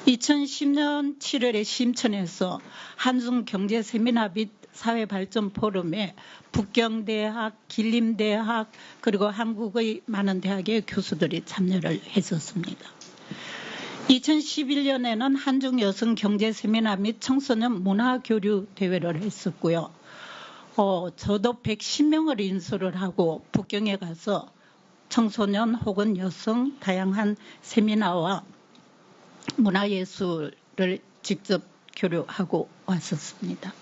2010년 7월에 심천에서 한중경제세미나 및 사회발전 포럼에 북경대학, 길림대학 그리고 한국의 많은 대학의 교수들이 참여를 했었습니다. 2011년에는 한중여성경제세미나 및 청소년 문화교류 대회를 했었고요. 저도 110명을 인수를 하고 북경에 가서 청소년 혹은 여성 다양한 세미나와 문화예술을 직접 교류하고 왔었습니다.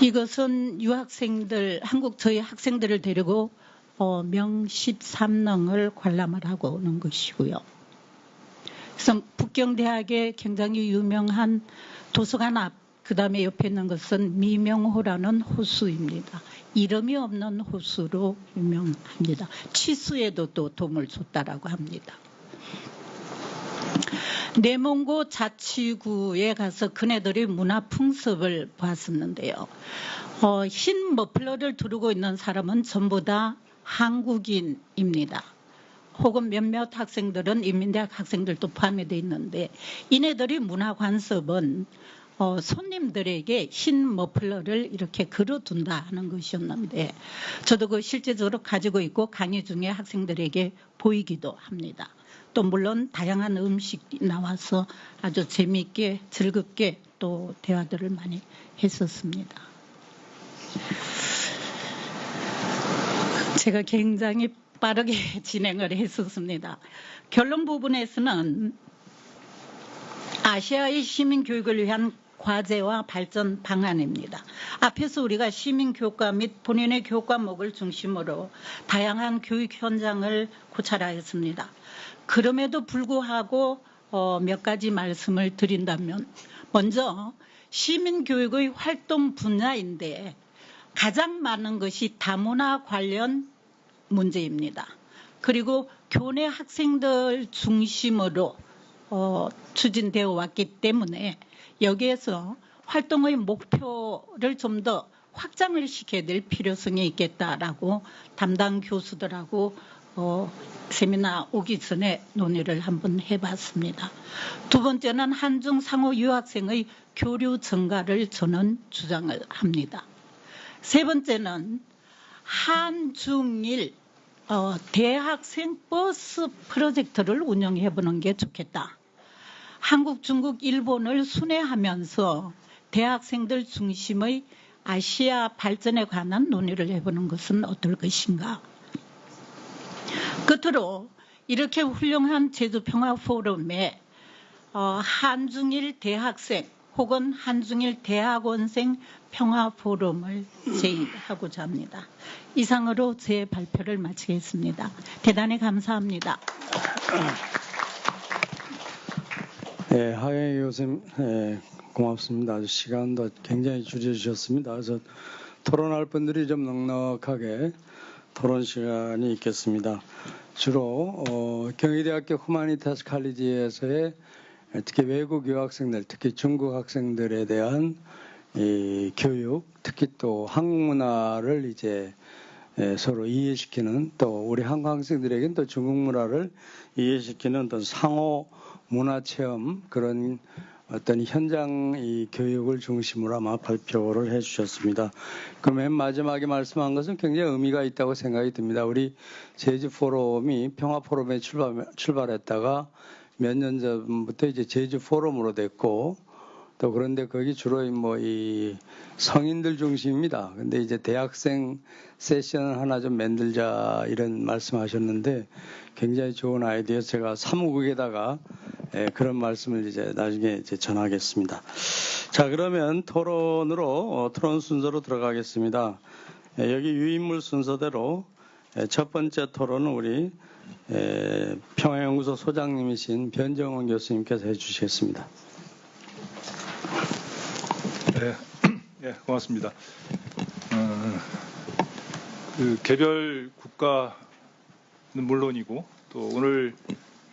이것은 유학생들, 저희 학생들을 데리고 명13릉을 관람을 하고 오는 것이고요. 그래서 북경대학의 굉장히 유명한 도서관 앞, 그 다음에 옆에 있는 것은 미명호라는 호수입니다. 이름이 없는 호수로 유명합니다. 취수에도 또 도움을 줬다라고 합니다. 내몽고 자치구에 가서 그네들의 문화 풍습을 봤었는데요. 흰 머플러를 두르고 있는 사람은 전부 다 한국인입니다. 혹은 몇몇 학생들은 인민대학 학생들도 포함이 되어 있는데 이네들의 문화 관습은 손님들에게 흰 머플러를 이렇게 걸어둔다 하는 것이었는데 저도 그 실제적으로 가지고 있고 강의 중에 학생들에게 보이기도 합니다. 또 물론 다양한 음식이 나와서 아주 재미있게 즐겁게 또 대화들을 많이 했었습니다. 제가 굉장히 빠르게 진행을 했었습니다. 결론 부분에서는 아시아의 시민교육을 위한 과제와 발전 방안입니다. 앞에서 우리가 시민교육과 및 본인의 교육 과목을 중심으로 다양한 교육 현장을 고찰하였습니다. 그럼에도 불구하고 몇 가지 말씀을 드린다면 먼저 시민교육의 활동 분야인데 가장 많은 것이 다문화 관련 문제입니다. 그리고 교내 학생들 중심으로 추진되어 왔기 때문에 여기에서 활동의 목표를 좀 더 확장을 시켜야 될 필요성이 있겠다라고 담당 교수들하고 세미나 오기 전에 논의를 한번 해봤습니다. 두 번째는 한중 상호 유학생의 교류 증가를 저는 주장을 합니다. 세 번째는 한중일 대학생 버스 프로젝트를 운영해보는 게 좋겠다. 한국, 중국, 일본을 순회하면서 대학생들 중심의 아시아 발전에 관한 논의를 해보는 것은 어떨 것인가. 끝으로 이렇게 훌륭한 제주평화포럼에 한중일 대학생 혹은 한중일 대학원생 평화포럼을 제의하고자 합니다. 이상으로 제 발표를 마치겠습니다. 대단히 감사합니다. 네, 하영희 교수님 고맙습니다. 아주 시간도 굉장히 줄여주셨습니다. 그래서 토론할 분들이 좀 넉넉하게 토론 시간이 있겠습니다. 주로 경희대학교 후마니타스 칼리지에서의 특히 외국 유학생들, 특히 중국 학생들에 대한 이 교육, 특히 또 한국 문화를 이제 서로 이해시키는, 또 우리 한국 학생들에게는 또 중국 문화를 이해시키는 어떤 상호 문화 체험, 그런 어떤 현장 이 교육을 중심으로 아마 발표를 해주셨습니다. 그 맨 마지막에 말씀한 것은 굉장히 의미가 있다고 생각이 듭니다. 우리 제주 포럼이 평화 포럼에 출발했다가 몇 년 전부터 이제 제주 포럼으로 됐고, 또 그런데 거기 주로 뭐 이 성인들 중심입니다. 근데 이제 대학생 세션 하나 좀 만들자 이런 말씀하셨는데 굉장히 좋은 아이디어. 제가 사무국에다가 그런 말씀을 이제 나중에 이제 전하겠습니다. 자, 그러면 토론으로 토론 순서로 들어가겠습니다. 여기 유인물 순서대로 첫 번째 토론은 우리 평화연구소 소장님이신 변정원 교수님께서 해주시겠습니다. 네, 고맙습니다. 그 개별 국가는 물론이고 또 오늘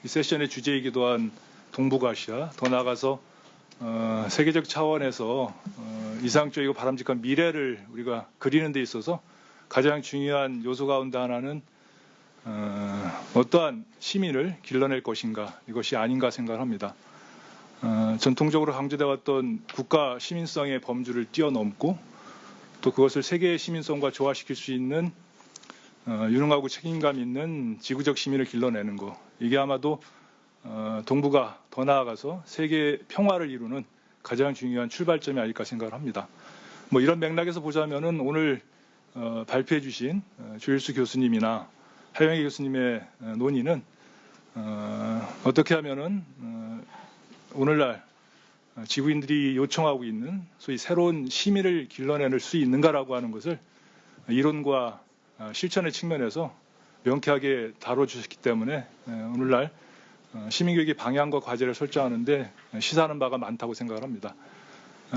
이 세션의 주제이기도 한 동북아시아, 더 나아가서 세계적 차원에서 이상적이고 바람직한 미래를 우리가 그리는 데 있어서 가장 중요한 요소 가운데 하나는 어떠한 시민을 길러낼 것인가, 이것이 아닌가 생각합니다. 전통적으로 강조되어 왔던 국가 시민성의 범주를 뛰어넘고 또 그것을 세계의 시민성과 조화시킬 수 있는 유능하고 책임감 있는 지구적 시민을 길러내는 것, 이게 아마도 동북아, 더 나아가서 세계 평화를 이루는 가장 중요한 출발점이 아닐까 생각을 합니다. 뭐 이런 맥락에서 보자면은 오늘 발표해 주신 조일수 교수님이나 하영희 교수님의 논의는 어떻게 하면은 오늘날 지구인들이 요청하고 있는 소위 새로운 시민을 길러낼 수 있는가라고 하는 것을 이론과 실천의 측면에서 명쾌하게 다뤄주셨기 때문에 오늘날 시민교육의 방향과 과제를 설정하는데 시사하는 바가 많다고 생각을 합니다.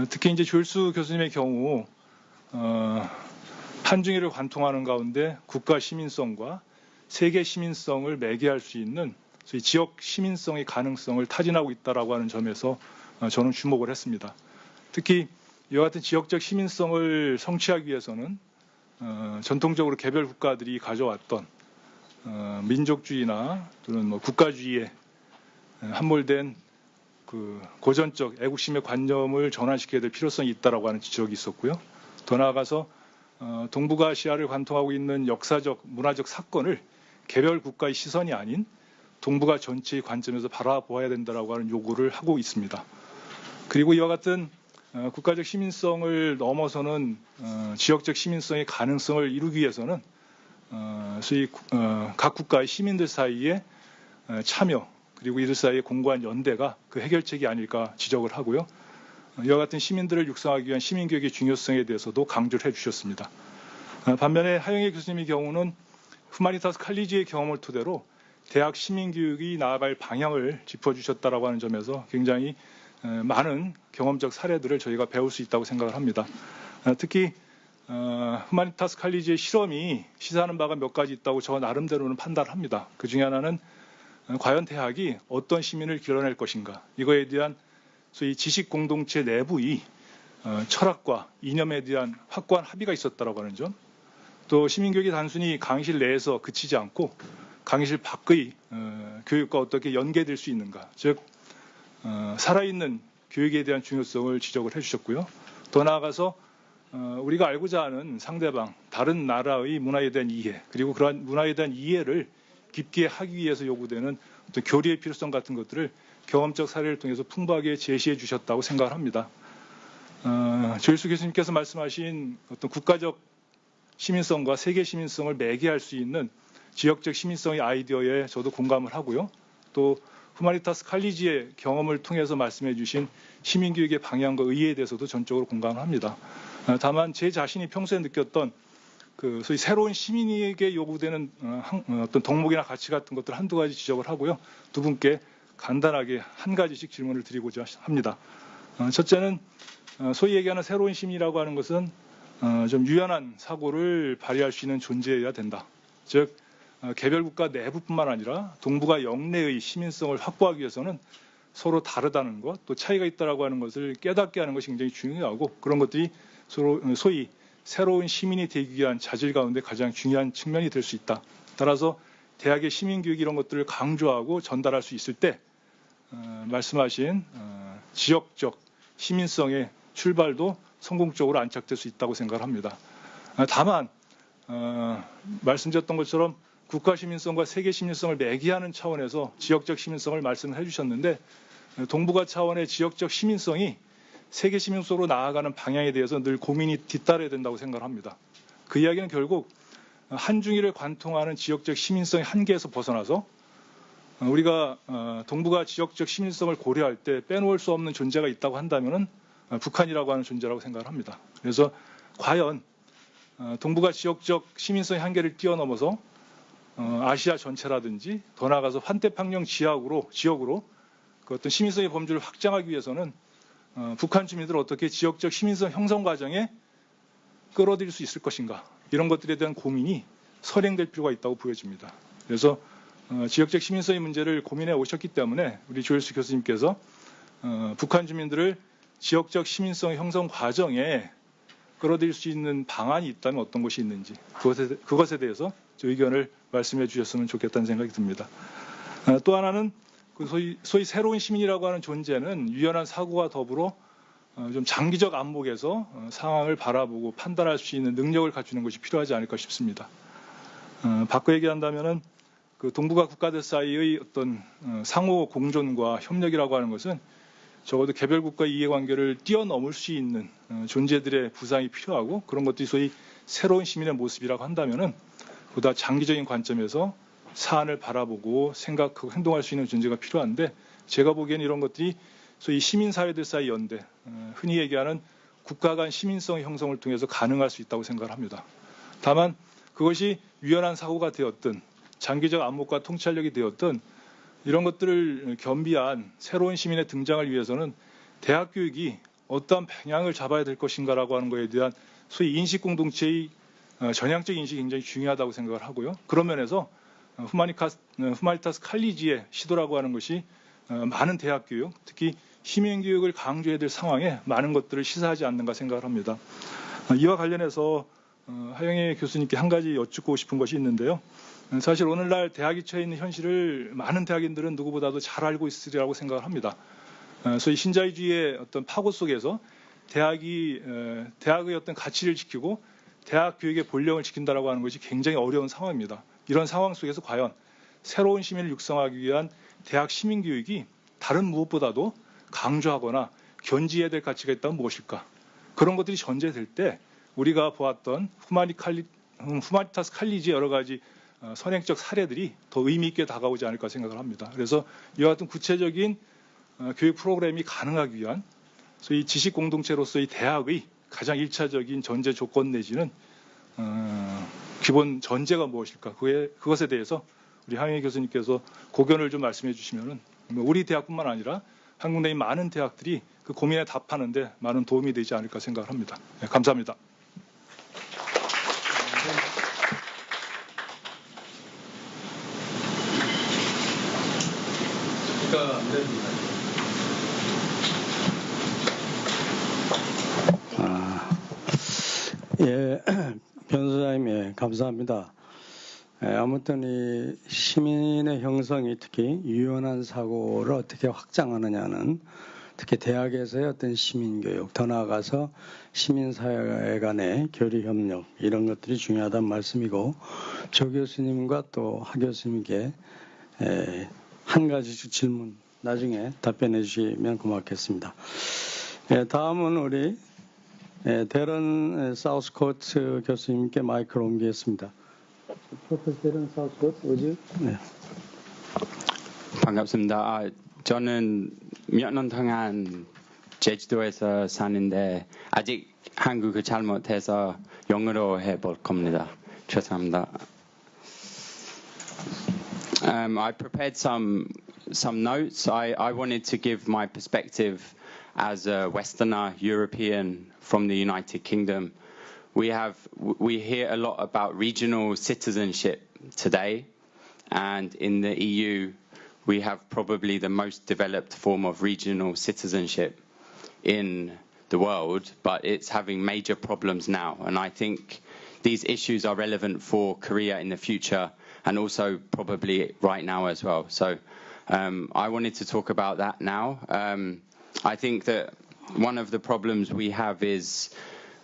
특히 이제 조일수 교수님의 경우 한중일을 관통하는 가운데 국가 시민성과 세계 시민성을 매개할 수 있는 소위 지역 시민성의 가능성을 타진하고 있다라고 하는 점에서 저는 주목을 했습니다. 특히 이와 같은 지역적 시민성을 성취하기 위해서는 전통적으로 개별 국가들이 가져왔던 민족주의나 또는 뭐 국가주의에 함몰된 그 고전적 애국심의 관념을 전환시켜야 될 필요성이 있다라고 하는 지적이 있었고요. 더 나아가서 동북아시아를 관통하고 있는 역사적, 문화적 사건을 개별 국가의 시선이 아닌 동북아 전체의 관점에서 바라보아야 된다라고 하는 요구를 하고 있습니다. 그리고 이와 같은 국가적 시민성을 넘어서는 지역적 시민성의 가능성을 이루기 위해서는 소위 각 국가의 시민들 사이에 참여, 그리고 이들 사이의 공고한 연대가 그 해결책이 아닐까 지적을 하고요. 이와 같은 시민들을 육성하기 위한 시민교육의 중요성에 대해서도 강조를 해주셨습니다. 반면에 하영희 교수님의 경우는 후마니타스 칼리지의 경험을 토대로 대학 시민교육이 나아갈 방향을 짚어주셨다라고 하는 점에서 굉장히 많은 경험적 사례들을 저희가 배울 수 있다고 생각을 합니다. 특히 후마니타스 칼리지의 실험이 시사하는 바가 몇 가지 있다고 저 나름대로는 판단을 합니다. 그 중에 하나는 과연 대학이 어떤 시민을 길러낼 것인가, 이거에 대한 소위 지식 공동체 내부의 철학과 이념에 대한 확고한 합의가 있었다라고 하는 점, 또 시민교육이 단순히 강의실 내에서 그치지 않고 강의실 밖의 교육과 어떻게 연계될 수 있는가, 즉 살아있는 교육에 대한 중요성을 지적을 해주셨고요. 더 나아가서 우리가 알고자 하는 상대방, 다른 나라의 문화에 대한 이해, 그리고 그러한 문화에 대한 이해를 깊게 하기 위해서 요구되는 어떤 교리의 필요성 같은 것들을 경험적 사례를 통해서 풍부하게 제시해 주셨다고 생각을 합니다. 조일수 교수님께서 말씀하신 어떤 국가적 시민성과 세계 시민성을 매개할 수 있는 지역적 시민성의 아이디어에 저도 공감을 하고요. 또 후마니타스 칼리지의 경험을 통해서 말씀해 주신 시민교육의 방향과 의의에 대해서도 전적으로 공감을 합니다. 다만 제 자신이 평소에 느꼈던 그 소위 새로운 시민에게 요구되는 어떤 덕목이나 가치 같은 것들 한두 가지 지적을 하고요. 두 분께 간단하게 한 가지씩 질문을 드리고자 합니다. 첫째는 소위 얘기하는 새로운 시민이라고 하는 것은 좀 유연한 사고를 발휘할 수 있는 존재여야 된다. 즉 개별 국가 내부뿐만 아니라 동북아 영내의 시민성을 확보하기 위해서는 서로 다르다는 것, 또 차이가 있다라고 하는 것을 깨닫게 하는 것이 굉장히 중요하고, 그런 것들이 소위 새로운 시민이 되기 위한 자질 가운데 가장 중요한 측면이 될 수 있다. 따라서 대학의 시민교육 이런 것들을 강조하고 전달할 수 있을 때 말씀하신 지역적 시민성의 출발도 성공적으로 안착될 수 있다고 생각을 합니다. 다만 말씀드렸던 것처럼 국가 시민성과 세계 시민성을 매개하는 차원에서 지역적 시민성을 말씀을 해주셨는데, 동북아 차원의 지역적 시민성이 세계 시민성으로 나아가는 방향에 대해서 늘 고민이 뒤따라야 된다고 생각을 합니다. 그 이야기는 결국 한중일을 관통하는 지역적 시민성의 한계에서 벗어나서 우리가 동북아 지역적 시민성을 고려할 때 빼놓을 수 없는 존재가 있다고 한다면은 북한이라고 하는 존재라고 생각을 합니다. 그래서 과연 동북아 지역적 시민성의 한계를 뛰어넘어서 아시아 전체라든지 더 나아가서 환태평양 지역으로 그 어떤 시민성의 범주를 확장하기 위해서는 북한 주민들을 어떻게 지역적 시민성 형성 과정에 끌어들일 수 있을 것인가, 이런 것들에 대한 고민이 선행될 필요가 있다고 보여집니다. 그래서 지역적 시민성의 문제를 고민해 오셨기 때문에 우리 조일수 교수님께서 북한 주민들을 지역적 시민성 형성 과정에 끌어들일 수 있는 방안이 있다면 어떤 것이 있는지, 그것에 대해서 의견을 말씀해 주셨으면 좋겠다는 생각이 듭니다. 또 하나는 소위 새로운 시민이라고 하는 존재는 유연한 사고와 더불어 좀 장기적 안목에서 상황을 바라보고 판단할 수 있는 능력을 갖추는 것이 필요하지 않을까 싶습니다. 바꿔 얘기한다면은 그 동북아 국가들 사이의 어떤 상호 공존과 협력이라고 하는 것은 적어도 개별 국가 이해관계를 뛰어넘을 수 있는 존재들의 부상이 필요하고, 그런 것들이 소위 새로운 시민의 모습이라고 한다면은 보다 장기적인 관점에서 사안을 바라보고 생각하고 행동할 수 있는 존재가 필요한데, 제가 보기에는 이런 것들이 소위 시민사회들 사이 연대, 흔히 얘기하는 국가 간 시민성 형성을 통해서 가능할 수 있다고 생각을 합니다. 다만 그것이 유연한 사고가 되었든 장기적 안목과 통찰력이 되었든 이런 것들을 겸비한 새로운 시민의 등장을 위해서는 대학 교육이 어떠한 방향을 잡아야 될 것인가라고 하는 것에 대한 소위 인식 공동체의 전향적 인식이 굉장히 중요하다고 생각을 하고요. 그런 면에서 후마니타스 칼리지의 시도라고 하는 것이 많은 대학 교육, 특히 시민 교육을 강조해야 될 상황에 많은 것들을 시사하지 않는가 생각을 합니다. 이와 관련해서 하영애 교수님께 한 가지 여쭙고 싶은 것이 있는데요. 사실 오늘날 대학이 처해 있는 현실을 많은 대학인들은 누구보다도 잘 알고 있으리라고 생각을 합니다. 소위 신자유주의의 어떤 파고 속에서 대학의 어떤 가치를 지키고 대학 교육의 본령을 지킨다라고 하는 것이 굉장히 어려운 상황입니다. 이런 상황 속에서 과연 새로운 시민을 육성하기 위한 대학 시민 교육이 다른 무엇보다도 강조하거나 견지해야 될 가치가 있다면 무엇일까? 그런 것들이 전제될 때 우리가 보았던 후마니타스 칼리지의 여러 가지 선행적 사례들이 더 의미 있게 다가오지 않을까 생각을 합니다. 그래서 이와 같은 구체적인 교육 프로그램이 가능하기 위한 소위 지식 공동체로서의 대학의 가장 1차적인 전제 조건 내지는 기본 전제가 무엇일까? 그것에 대해서 우리 하영애 교수님께서 고견을 좀 말씀해 주시면은 우리 대학뿐만 아니라 한국 내의 많은 대학들이 그 고민에 답하는데 많은 도움이 되지 않을까 생각을 합니다. 네, 감사합니다. 안 됩니다. 변호사님, 예, 감사합니다. 아무튼 이 시민의 형성이 특히 유연한 사고를 어떻게 확장하느냐는 특히 대학에서의 어떤 시민교육, 더 나아가서 시민사회 간의 교류협력 이런 것들이 중요하다는 말씀이고 조 교수님과 또 하 교수님께 한 가지씩 질문 나중에 답변해 주시면 고맙겠습니다. 다음은 우리 데런 사우스코트 교수님께 마이크를 옮기겠습니다. 프로페서 데런 사우스코트, 오지? 네. 반갑습니다. 저는 몇 년 동안 제주도에서 사는데 아직 한국을 잘 못해서 영어로 해볼 겁니다. 죄송합니다. I prepared some notes. I wanted to give my perspective as a Westerner European from the United Kingdom. We hear a lot about regional citizenship today, and in the EU, we have probably the most developed form of regional citizenship in the world, but it's having major problems now. And I think these issues are relevant for Korea in the future and also probably right now as well. So I wanted to talk about that now. I think that one of the problems we have is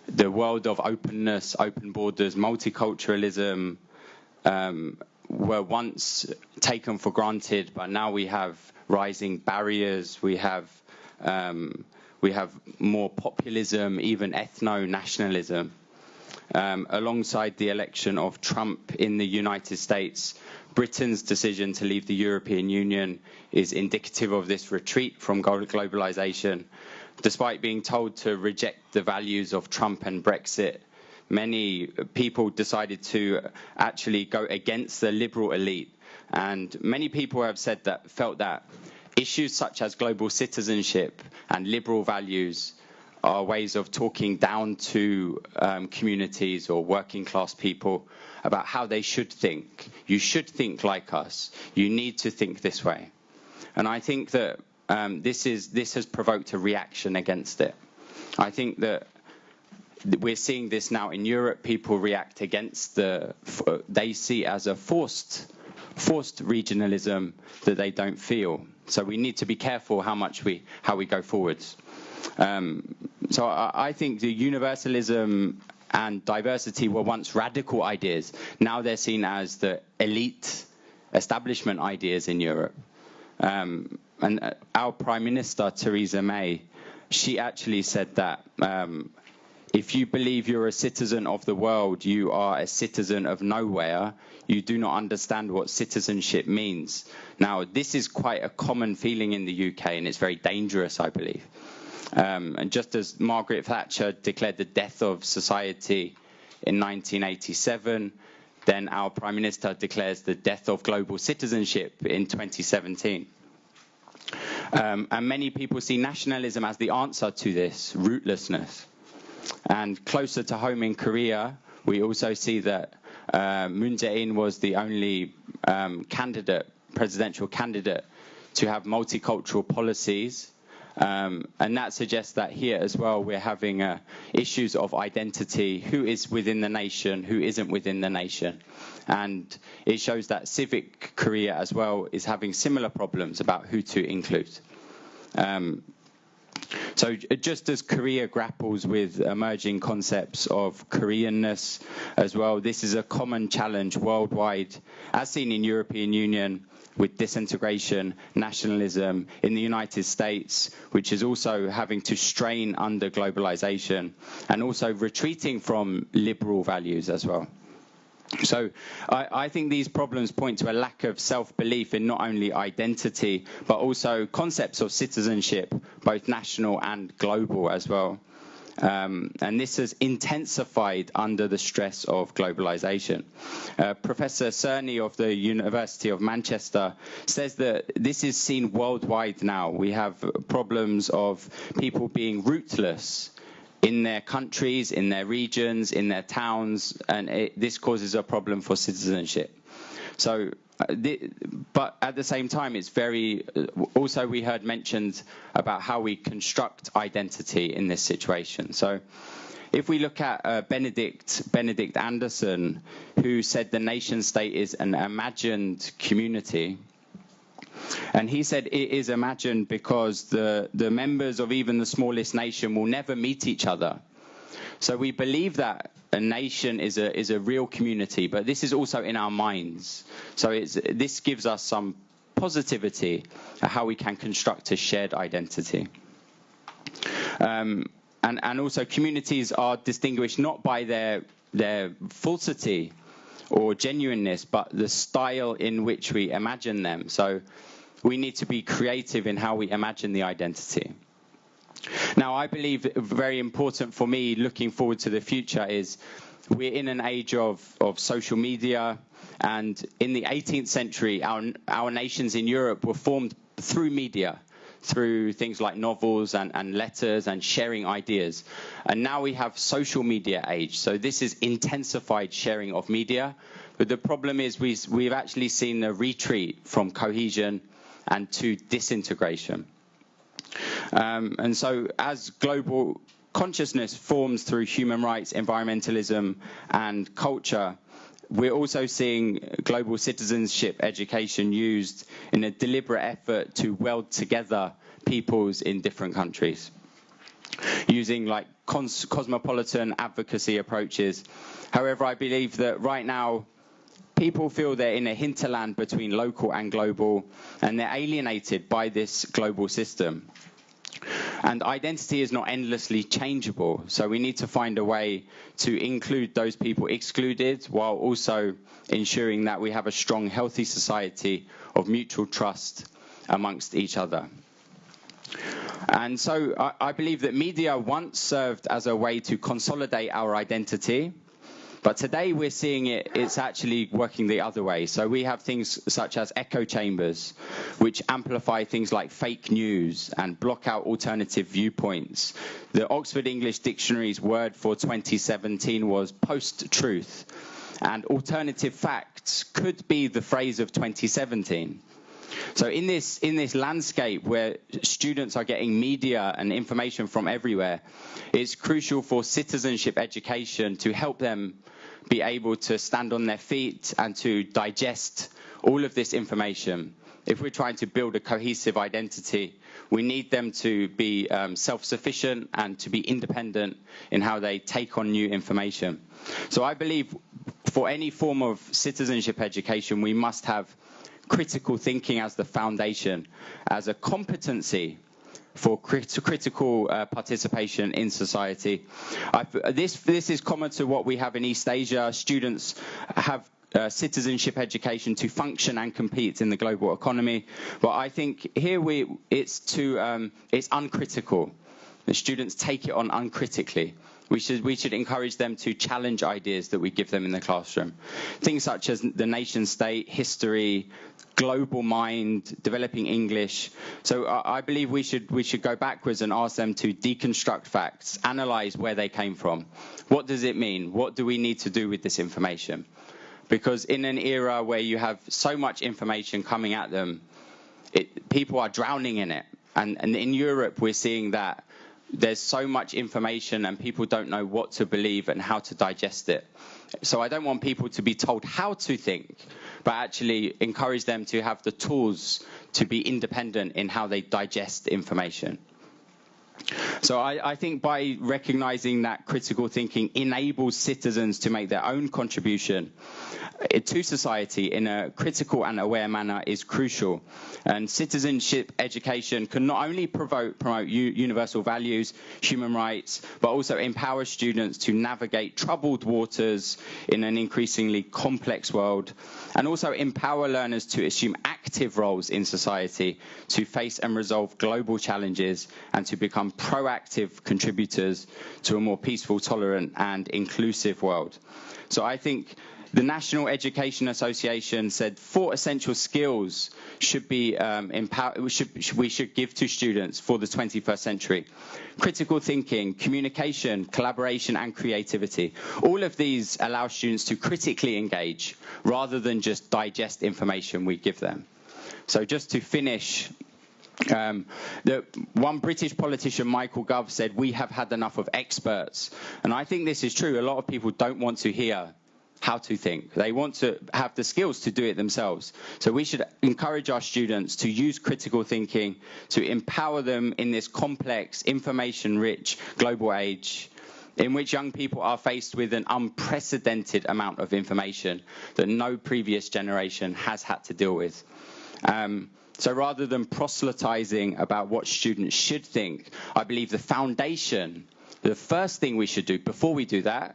the world of openness, open borders, multiculturalism, were once taken for granted, but now we have rising barriers. We have more populism, even ethno-nationalism. Alongside the election of Trump in the United States, Britain's decision to leave the European Union is indicative of this retreat from globalization. Despite being told to reject the values of Trump and Brexit, many people decided to actually go against the liberal elite. And many people have felt that issues such as global citizenship and liberal values are ways of talking down to communities or working class people about how they should think. You should think like us. You need to think this way. And I think that this has provoked a reaction against it. I think that we're seeing this now in Europe. People react against they see as a forced regionalism that they don't feel. So we need to be careful how we go forwards. So I think the universalism and diversity were once radical ideas. Now they're seen as the elite establishment ideas in Europe. And our Prime Minister, Theresa May, she actually said that if you believe you're a citizen of the world, you are a citizen of nowhere. You do not understand what citizenship means. Now, this is quite a common feeling in the UK, and it's very dangerous, I believe. And just as Margaret Thatcher declared the death of society in 1987, then our Prime Minister declares the death of global citizenship in 2017. And many people see nationalism as the answer to this rootlessness. And closer to home in Korea, we also see that Moon Jae-in was the only presidential candidate to have multicultural policies. And that suggests that here as well we're having issues of identity, who is within the nation, who isn't within the nation. And it shows that civic Korea as well is having similar problems about who to include. So just as Korea grapples with emerging concepts of Koreanness as well, this is a common challenge worldwide, as seen in European Union with disintegration, nationalism, in the United States, which is also having to strain under globalization and also retreating from liberal values as well. So I think these problems point to a lack of self-belief in not only identity, but also concepts of citizenship, both national and global as well. And this has intensified under the stress of globalization. Professor Cerny of the University of Manchester says that this is seen worldwide now. We have problems of people being rootless in their countries, in their regions, in their towns, and this causes a problem for citizenship. So, but at the same time, it's also we heard mentioned about how we construct identity in this situation. So if we look at Benedict Anderson, who said the nation state is an imagined community, and he said it is imagined because the members of even the smallest nation will never meet each other. So we believe that a nation is a real community, but this is also in our minds. So this gives us some positivity at how we can construct a shared identity. And also communities are distinguished not by their falsity or genuineness, but the style in which we imagine them. So we need to be creative in how we imagine the identity. Now, I believe very important for me looking forward to the future is we're in an age of social media, and in the 18th century, our nations in Europe were formed through media, through things like novels and letters and sharing ideas. And now we have social media age. So this is intensified sharing of media. But the problem is we've actually seen a retreat from cohesion and to disintegration. And so as global consciousness forms through human rights, environmentalism, and culture, we're also seeing global citizenship education used in a deliberate effort to weld together peoples in different countries, using like cosmopolitan advocacy approaches. However, I believe that right now, people feel they're in a hinterland between local and global, and they're alienated by this global system. And identity is not endlessly changeable, so we need to find a way to include those people excluded while also ensuring that we have a strong, healthy society of mutual trust amongst each other. And so I believe that media once served as a way to consolidate our identity, but today we're seeing it's actually working the other way. So we have things such as echo chambers, which amplify things like fake news and block out alternative viewpoints. The Oxford English Dictionary's word for 2017 was post-truth, and alternative facts could be the phrase of 2017. So in this landscape where students are getting media and information from everywhere, it's crucial for citizenship education to help them be able to stand on their feet and to digest all of this information. If we're trying to build a cohesive identity, we need them to be self-sufficient and to be independent in how they take on new information. So I believe for any form of citizenship education, we must have critical thinking as the foundation, as a competency for critical participation in society. This is common to what we have in East Asia. Students have citizenship education to function and compete in the global economy. But I think here it's uncritical. The students take it on uncritically. We should encourage them to challenge ideas that we give them in the classroom. Things such as the nation state, history, global mind, developing English. So I believe we should go backwards and ask them to deconstruct facts, analyze where they came from. What does it mean? What do we need to do with this information? Because in an era where you have so much information coming at them, people are drowning in it. And in Europe, we're seeing that there's so much information and people don't know what to believe and how to digest it. So I don't want people to be told how to think, but actually encourage them to have the tools to be independent in how they digest information. So I think by recognizing that critical thinking enables citizens to make their own contribution to society in a critical and aware manner is crucial. And citizenship education can not only promote universal values, human rights, but also empower students to navigate troubled waters in an increasingly complex world, and also empower learners to assume active roles in society, to face and resolve global challenges, and to become proactive contributors to a more peaceful, tolerant, and inclusive world. So I think the National Education Association said 4 essential skills should be we should give to students for the 21st century. Critical thinking, communication, collaboration, and creativity. All of these allow students to critically engage rather than just digest information we give them. So just to finish, One British politician, Michael Gove, said, "We have had enough of experts." And I think this is true. A lot of people don't want to hear how to think. They want to have the skills to do it themselves. So we should encourage our students to use critical thinking, to empower them in this complex, information-rich global age in which young people are faced with an unprecedented amount of information that no previous generation has had to deal with. So rather than proselytizing about what students should think, I believe the foundation, the first thing we should do before we do that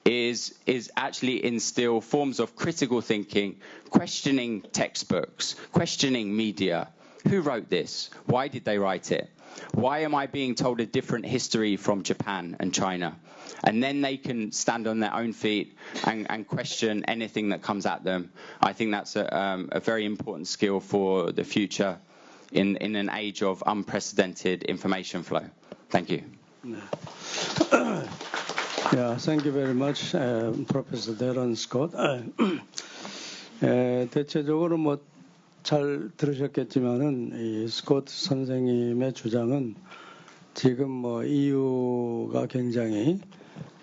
is actually instill forms of critical thinking, questioning textbooks, questioning media. Who wrote this? Why did they write it? Why am I being told a different history from Japan and China? And then they can stand on their own feet and question anything that comes at them. I think that's a very important skill for the future in an age of unprecedented information flow. Thank you. Yeah, thank you very much, Professor Darren Scott. 대체적으로 뭐 잘 들으셨겠지만은 이 스코트 선생님의 주장은 지금 뭐 EU가 굉장히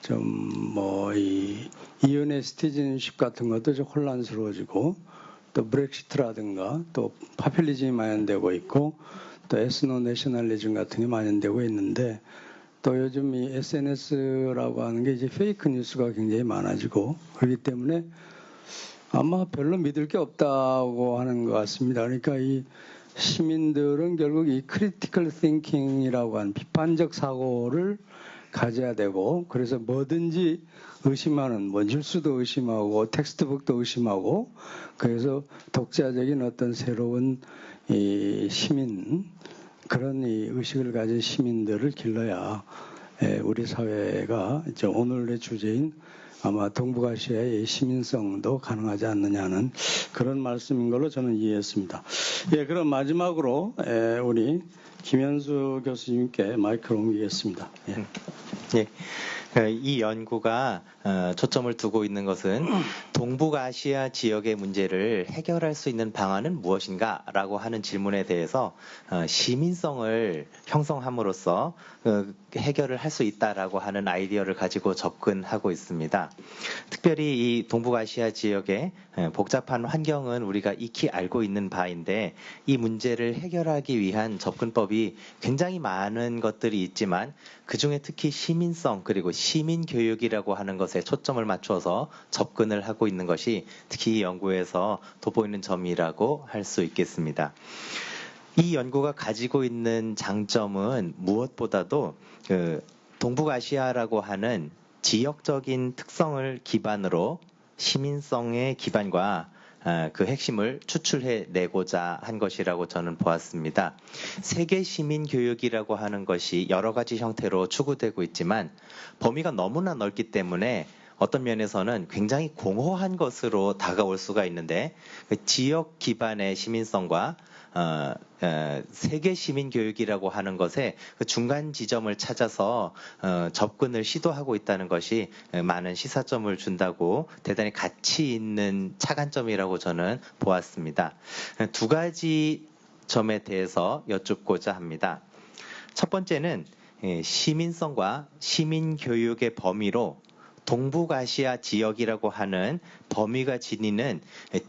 좀 뭐 이 이윤의 시티즌십 같은 것도 좀 혼란스러워지고 또 브렉시트라든가 또 파퓰리즘이 만연되고 있고 또 에스노 내셔널리즘 같은 게 만연되고 있는데 또 요즘 이 SNS라고 하는 게 이제 페이크 뉴스가 굉장히 많아지고 그렇기 때문에 아마 별로 믿을 게 없다고 하는 것 같습니다. 그러니까 이 시민들은 결국 이 크리티컬 띵킹이라고 하는 비판적 사고를 가져야 되고 그래서 뭐든지 의심하는 뭐 뉴스도 의심하고 텍스트북도 의심하고 그래서 독자적인 어떤 새로운 이 시민 그런 이 의식을 가진 시민들을 길러야 우리 사회가 이제 오늘의 주제인 아마 동북아시아의 시민성도 가능하지 않느냐는 그런 말씀인 걸로 저는 이해했습니다. 예, 그럼 마지막으로 우리 김현수 교수님께 마이크를 옮기겠습니다. 예. 예. 이 연구가 초점을 두고 있는 것은 동북아시아 지역의 문제를 해결할 수 있는 방안은 무엇인가라고 하는 질문에 대해서 시민성을 형성함으로써 해결을 할 수 있다라고 하는 아이디어를 가지고 접근하고 있습니다. 특별히 이 동북아시아 지역의 복잡한 환경은 우리가 익히 알고 있는 바인데 이 문제를 해결하기 위한 접근법이 굉장히 많은 것들이 있지만 그중에 특히 시민성 그리고 시민교육이라고 하는 것에 초점을 맞춰서 접근을 하고 있는 것이 특히 이 연구에서 돋보이는 점이라고 할 수 있겠습니다. 이 연구가 가지고 있는 장점은 무엇보다도 동북아시아라고 하는 지역적인 특성을 기반으로 시민성의 기반과 그 핵심을 추출해내고자 한 것이라고 저는 보았습니다. 세계 시민 교육이라고 하는 것이 여러 가지 형태로 추구되고 있지만 범위가 너무나 넓기 때문에 어떤 면에서는 굉장히 공허한 것으로 다가올 수가 있는데 그 지역 기반의 시민성과 세계 시민 교육이라고 하는 것에 그 중간 지점을 찾아서 접근을 시도하고 있다는 것이 많은 시사점을 준다고 대단히 가치 있는 차관점이라고 저는 보았습니다. 두 가지 점에 대해서 여쭙고자 합니다. 첫 번째는 시민성과 시민 교육의 범위로 동북아시아 지역이라고 하는 범위가 지니는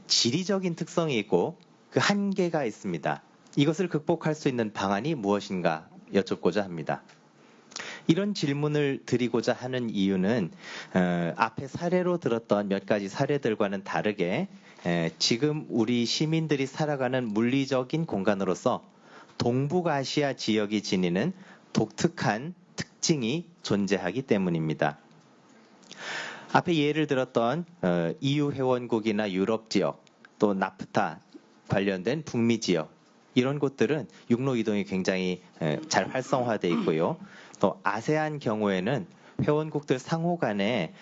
지리적인 특성이 있고 그 한계가 있습니다. 이것을 극복할 수 있는 방안이 무엇인가 여쭙고자 합니다. 이런 질문을 드리고자 하는 이유는 앞에 사례로 들었던 몇 가지 사례들과는 다르게 지금 우리 시민들이 살아가는 물리적인 공간으로서 동북아시아 지역이 지니는 독특한 특징이 존재하기 때문입니다. 앞에 예를 들었던 EU 회원국이나 유럽 지역 또 나프타 관련된 북미 지역 이런 곳들은 육로 이동이 굉장히 잘 활성화되어 있고요. 또 아세안 경우에는 회원국들 상호 간의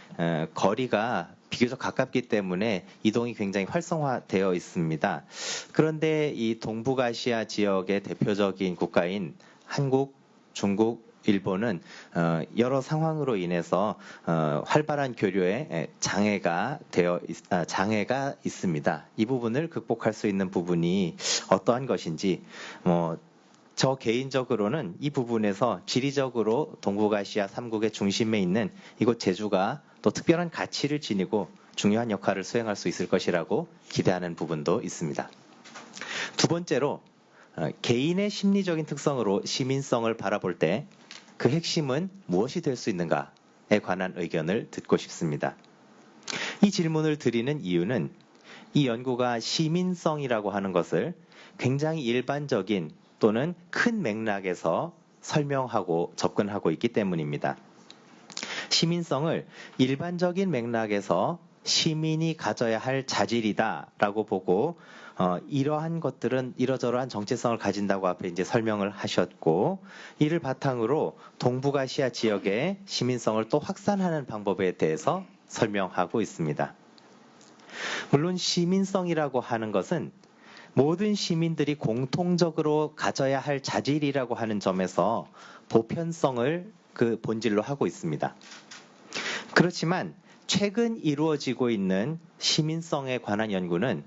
거리가 비교적 가깝기 때문에 이동이 굉장히 활성화되어 있습니다. 그런데 이 동북아시아 지역의 대표적인 국가인 한국, 중국, 일본은 여러 상황으로 인해서 활발한 교류에 장애가 있습니다. 이 부분을 극복할 수 있는 부분이 어떠한 것인지 저 개인적으로는 이 부분에서 지리적으로 동북아시아 3국의 중심에 있는 이곳 제주가 또 특별한 가치를 지니고 중요한 역할을 수행할 수 있을 것이라고 기대하는 부분도 있습니다. 두 번째로 개인의 심리적인 특성으로 시민성을 바라볼 때 그 핵심은 무엇이 될 수 있는가에 관한 의견을 듣고 싶습니다. 이 질문을 드리는 이유는 이 연구가 시민성이라고 하는 것을 굉장히 일반적인 또는 큰 맥락에서 설명하고 접근하고 있기 때문입니다. 시민성을 일반적인 맥락에서 시민이 가져야 할 자질이다라고 보고 이러한 것들은 이러저러한 정체성을 가진다고 앞에 이제 설명을 하셨고 이를 바탕으로 동북아시아 지역의 시민성을 또 확산하는 방법에 대해서 설명하고 있습니다. 물론 시민성이라고 하는 것은 모든 시민들이 공통적으로 가져야 할 자질이라고 하는 점에서 보편성을 그 본질로 하고 있습니다. 그렇지만 최근 이루어지고 있는 시민성에 관한 연구는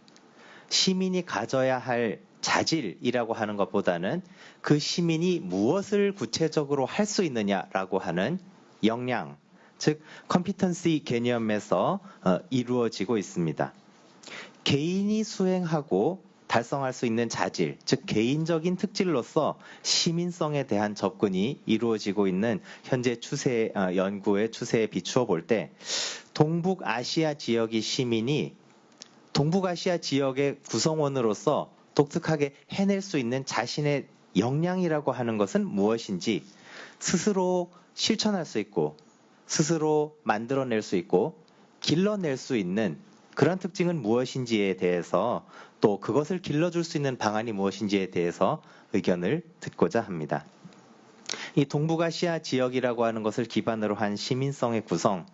시민이 가져야 할 자질이라고 하는 것보다는 그 시민이 무엇을 구체적으로 할 수 있느냐라고 하는 역량, 즉 컴피턴시 개념에서 이루어지고 있습니다. 개인이 수행하고 달성할 수 있는 자질, 즉 개인적인 특질로서 시민성에 대한 접근이 이루어지고 있는 현재 추세 연구의 추세에 비추어 볼 때 동북아시아 지역의 시민이 동북아시아 지역의 구성원으로서 독특하게 해낼 수 있는 자신의 역량이라고 하는 것은 무엇인지 스스로 실천할 수 있고 스스로 만들어낼 수 있고 길러낼 수 있는 그런 특징은 무엇인지에 대해서 또 그것을 길러줄 수 있는 방안이 무엇인지에 대해서 의견을 듣고자 합니다. 이 동북아시아 지역이라고 하는 것을 기반으로 한 시민성의 구성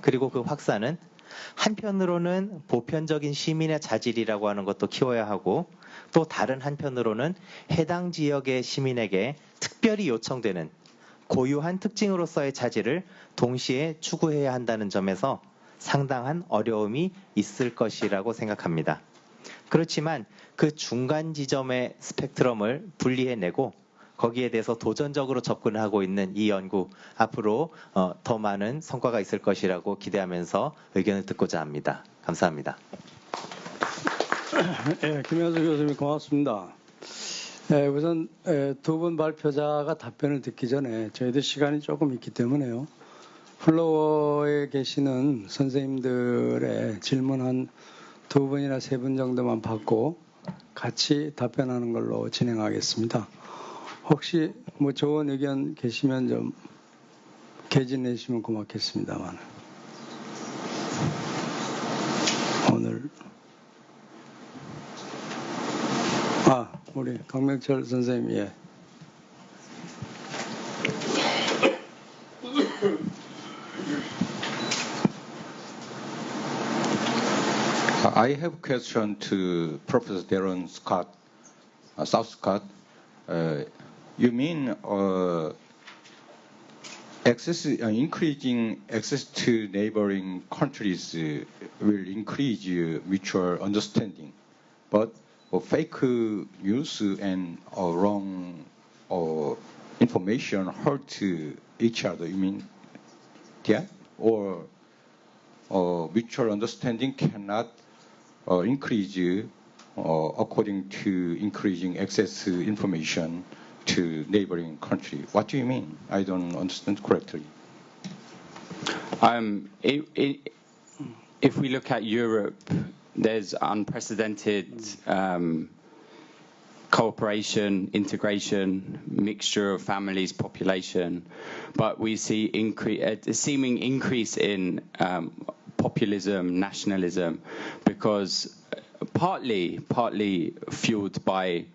그리고 그 확산은 한편으로는 보편적인 시민의 자질이라고 하는 것도 키워야 하고 또 다른 한편으로는 해당 지역의 시민에게 특별히 요청되는 고유한 특징으로서의 자질을 동시에 추구해야 한다는 점에서 상당한 어려움이 있을 것이라고 생각합니다. 그렇지만 그 중간 지점의 스펙트럼을 분리해내고 거기에 대해서 도전적으로 접근하고 있는 이 연구 앞으로 더 많은 성과가 있을 것이라고 기대하면서 의견을 듣고자 합니다. 감사합니다. 김현수 교수님 고맙습니다. 우선 두 분 발표자가 답변을 듣기 전에 저희도 시간이 조금 있기 때문에요. 플로어에 계시는 선생님들의 질문 한 두 분이나 세 분 정도만 받고 같이 답변하는 걸로 진행하겠습니다. 혹시 뭐 좋은 의견 계시면 좀 개진해 주시면 고맙겠습니다만 오늘 우리 강명철 선생님 예. I have a question to Professor Darren Scott, South Scott. You mean increasing access to neighboring countries will increase mutual understanding, but fake news and wrong information hurt each other. You mean that? Or mutual understanding cannot increase according to increasing access to information to neighboring country. What do you mean? I don't understand correctly. If we look at Europe, there's unprecedented cooperation, integration, mixture of families, population, but we see a seeming increase in populism, nationalism, because partly fueled by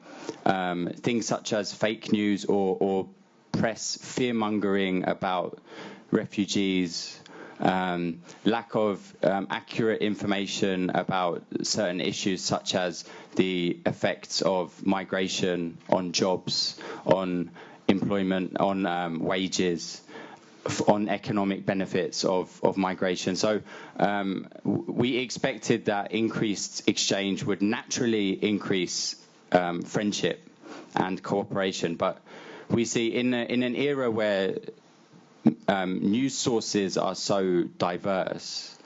things such as fake news or press fear-mongering about refugees, lack of accurate information about certain issues such as the effects of migration on jobs, on employment, on wages, on economic benefits of migration. So we expected that increased exchange would naturally increase friendship and cooperation. But we see in an era where news sources are so diverse,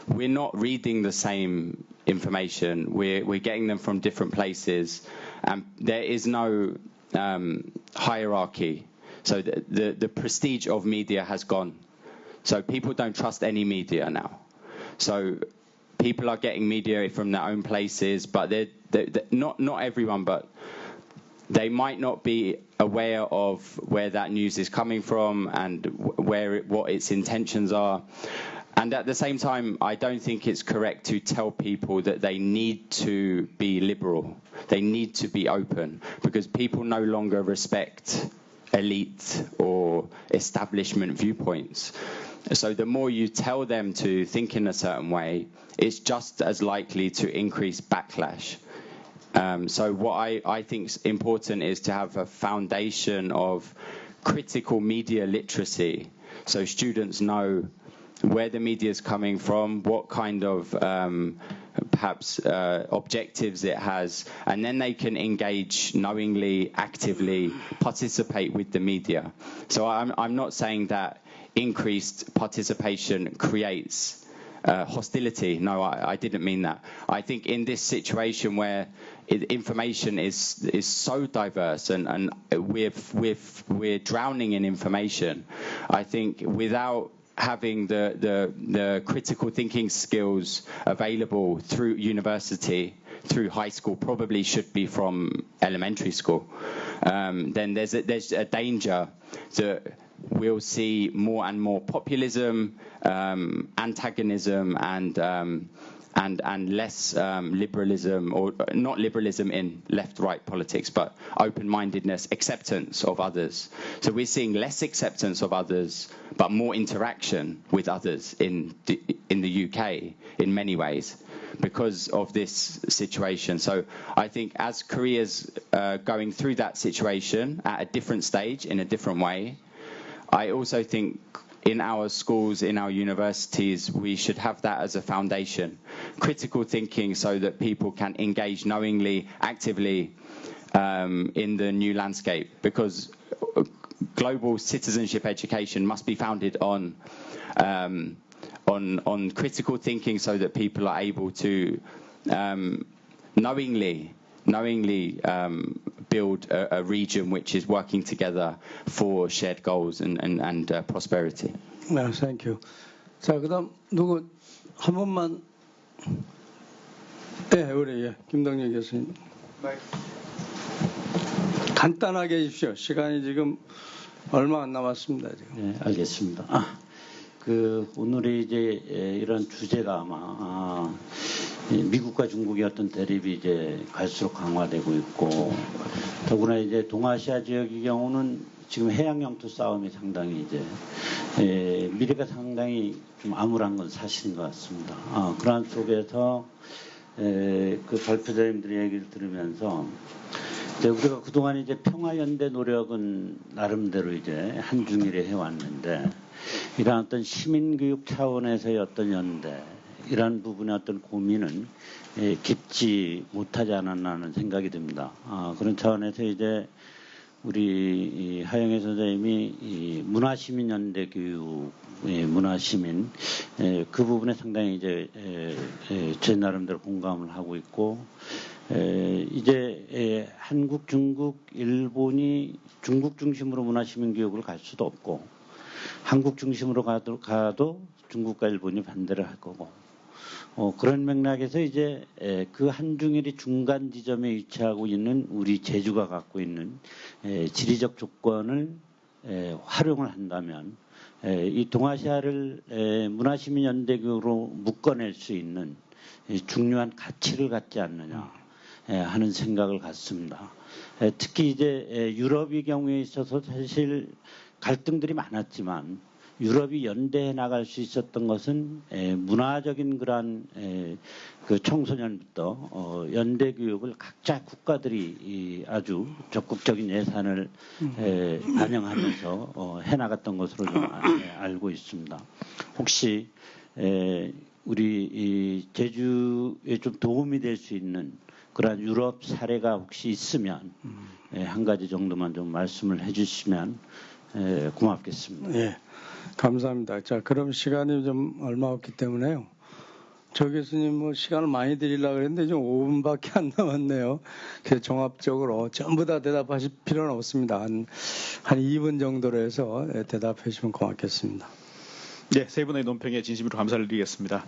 we're not reading the same information. We're getting them from different places, and there is no hierarchy. So the prestige of media has gone. So people don't trust any media now. So people are getting media from their own places, but they're not everyone, but they might not be aware of where that news is coming from and what its intentions are. And at the same time, I don't think it's correct to tell people that they need to be liberal. They need to be open, because people no longer respect elite or establishment viewpoints. So the more you tell them to think in a certain way, it's just as likely to increase backlash. So what I think is important is to have a foundation of critical media literacy, so students know where the media is coming from, what kind of perhaps objectives it has, and then they can engage knowingly, actively, participate with the media. So I'm not saying that increased participation creates hostility. No, I didn't mean that. I think in this situation where information is so diverse and we're drowning in information, I think without having the critical thinking skills available through university, through high school, probably should be from elementary school, then there's a danger that we'll see more and more populism, antagonism, and less liberalism, or not liberalism in left-right politics, but open-mindedness, acceptance of others. So we're seeing less acceptance of others, but more interaction with others in the UK in many ways because of this situation. So I think as Korea's going through that situation at a different stage, in a different way, I also think in our schools, in our universities, we should have that as a foundation. Critical thinking, so that people can engage knowingly, actively in the new landscape. Because global citizenship education must be founded on critical thinking, so that people are able to knowingly build a region which is working together for shared goals and prosperity. 네, thank you. 자, 그다음 누구 한 번만. 네, 우리 김동연 교수님. 간단하게 해주십시오. 시간이 지금 얼마 안 남았습니다. 지금. 네, 알겠습니다. 오늘의 이제 이런 주제가 아마 미국과 중국의 어떤 대립이 이제 갈수록 강화되고 있고, 더구나 이제 동아시아 지역의 경우는 지금 해양 영토 싸움이 상당히 이제 미래가 상당히 좀 암울한 건 사실인 것 같습니다. 그러한 속에서 그 발표자님들의 얘기를 들으면서 이제 우리가 그동안 이제 평화연대 노력은 나름대로 이제 한중일에 해왔는데, 이러한 어떤 시민교육 차원에서의 어떤 연대, 이러한 부분의 어떤 고민은 깊지 못하지 않았나 하는 생각이 듭니다. 그런 차원에서 이제 우리 하영애 선생님이 이 문화시민연대 교육, 문화시민, 그 부분에 상당히 이제 제 나름대로 공감을 하고 있고, 이제 한국, 중국, 일본이 중국 중심으로 문화시민 교육을 갈 수도 없고, 한국 중심으로 가도 중국과 일본이 반대를 할 거고, 그런 맥락에서 이제 그 한중일이 중간 지점에 위치하고 있는 우리 제주가 갖고 있는 지리적 조건을 활용을 한다면 이 동아시아를 문화시민연대교로 묶어낼 수 있는 중요한 가치를 갖지 않느냐 하는 생각을 갖습니다. 특히 이제 유럽의 경우에 있어서 사실 갈등들이 많았지만 유럽이 연대해 나갈 수 있었던 것은 문화적인 그러한 그 청소년부터 연대 교육을 각자 국가들이 아주 적극적인 예산을 반영하면서 해나갔던 것으로 좀 알고 있습니다. 혹시 우리 이 제주에 좀 도움이 될 수 있는 그러한 유럽 사례가 혹시 있으면 한 가지 정도만 좀 말씀을 해주시면 고맙겠습니다. 예, 감사합니다. 자, 그럼 시간이 좀 얼마 없기 때문에요. 조 교수님 뭐 시간을 많이 드리려고 그랬는데 좀 5분밖에 안 남았네요. 그래서 종합적으로 전부 다 대답하실 필요는 없습니다. 한 2분 정도로 해서 대답해 주시면 고맙겠습니다. 네, 세 분의 논평에 진심으로 감사를 드리겠습니다.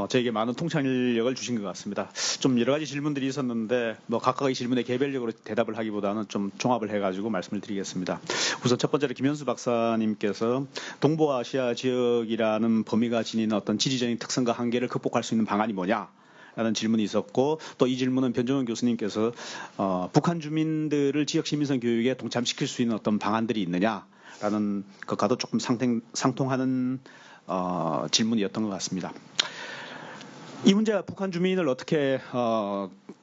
저에게 많은 통찰력을 주신 것 같습니다. 좀 여러 가지 질문들이 있었는데 뭐 각각의 질문에 개별적으로 대답을 하기보다는 좀 종합을 해가지고 말씀을 드리겠습니다. 우선 첫 번째로 김현수 박사님께서 동부아시아 지역이라는 범위가 지닌 어떤 지리적인 특성과 한계를 극복할 수 있는 방안이 뭐냐? 라는 질문이 있었고 또 이 질문은 변정훈 교수님께서 북한 주민들을 지역 시민성 교육에 동참시킬 수 있는 어떤 방안들이 있느냐라는 것과도 조금 상통하는 질문이었던 것 같습니다. 이 문제가 북한 주민을 어떻게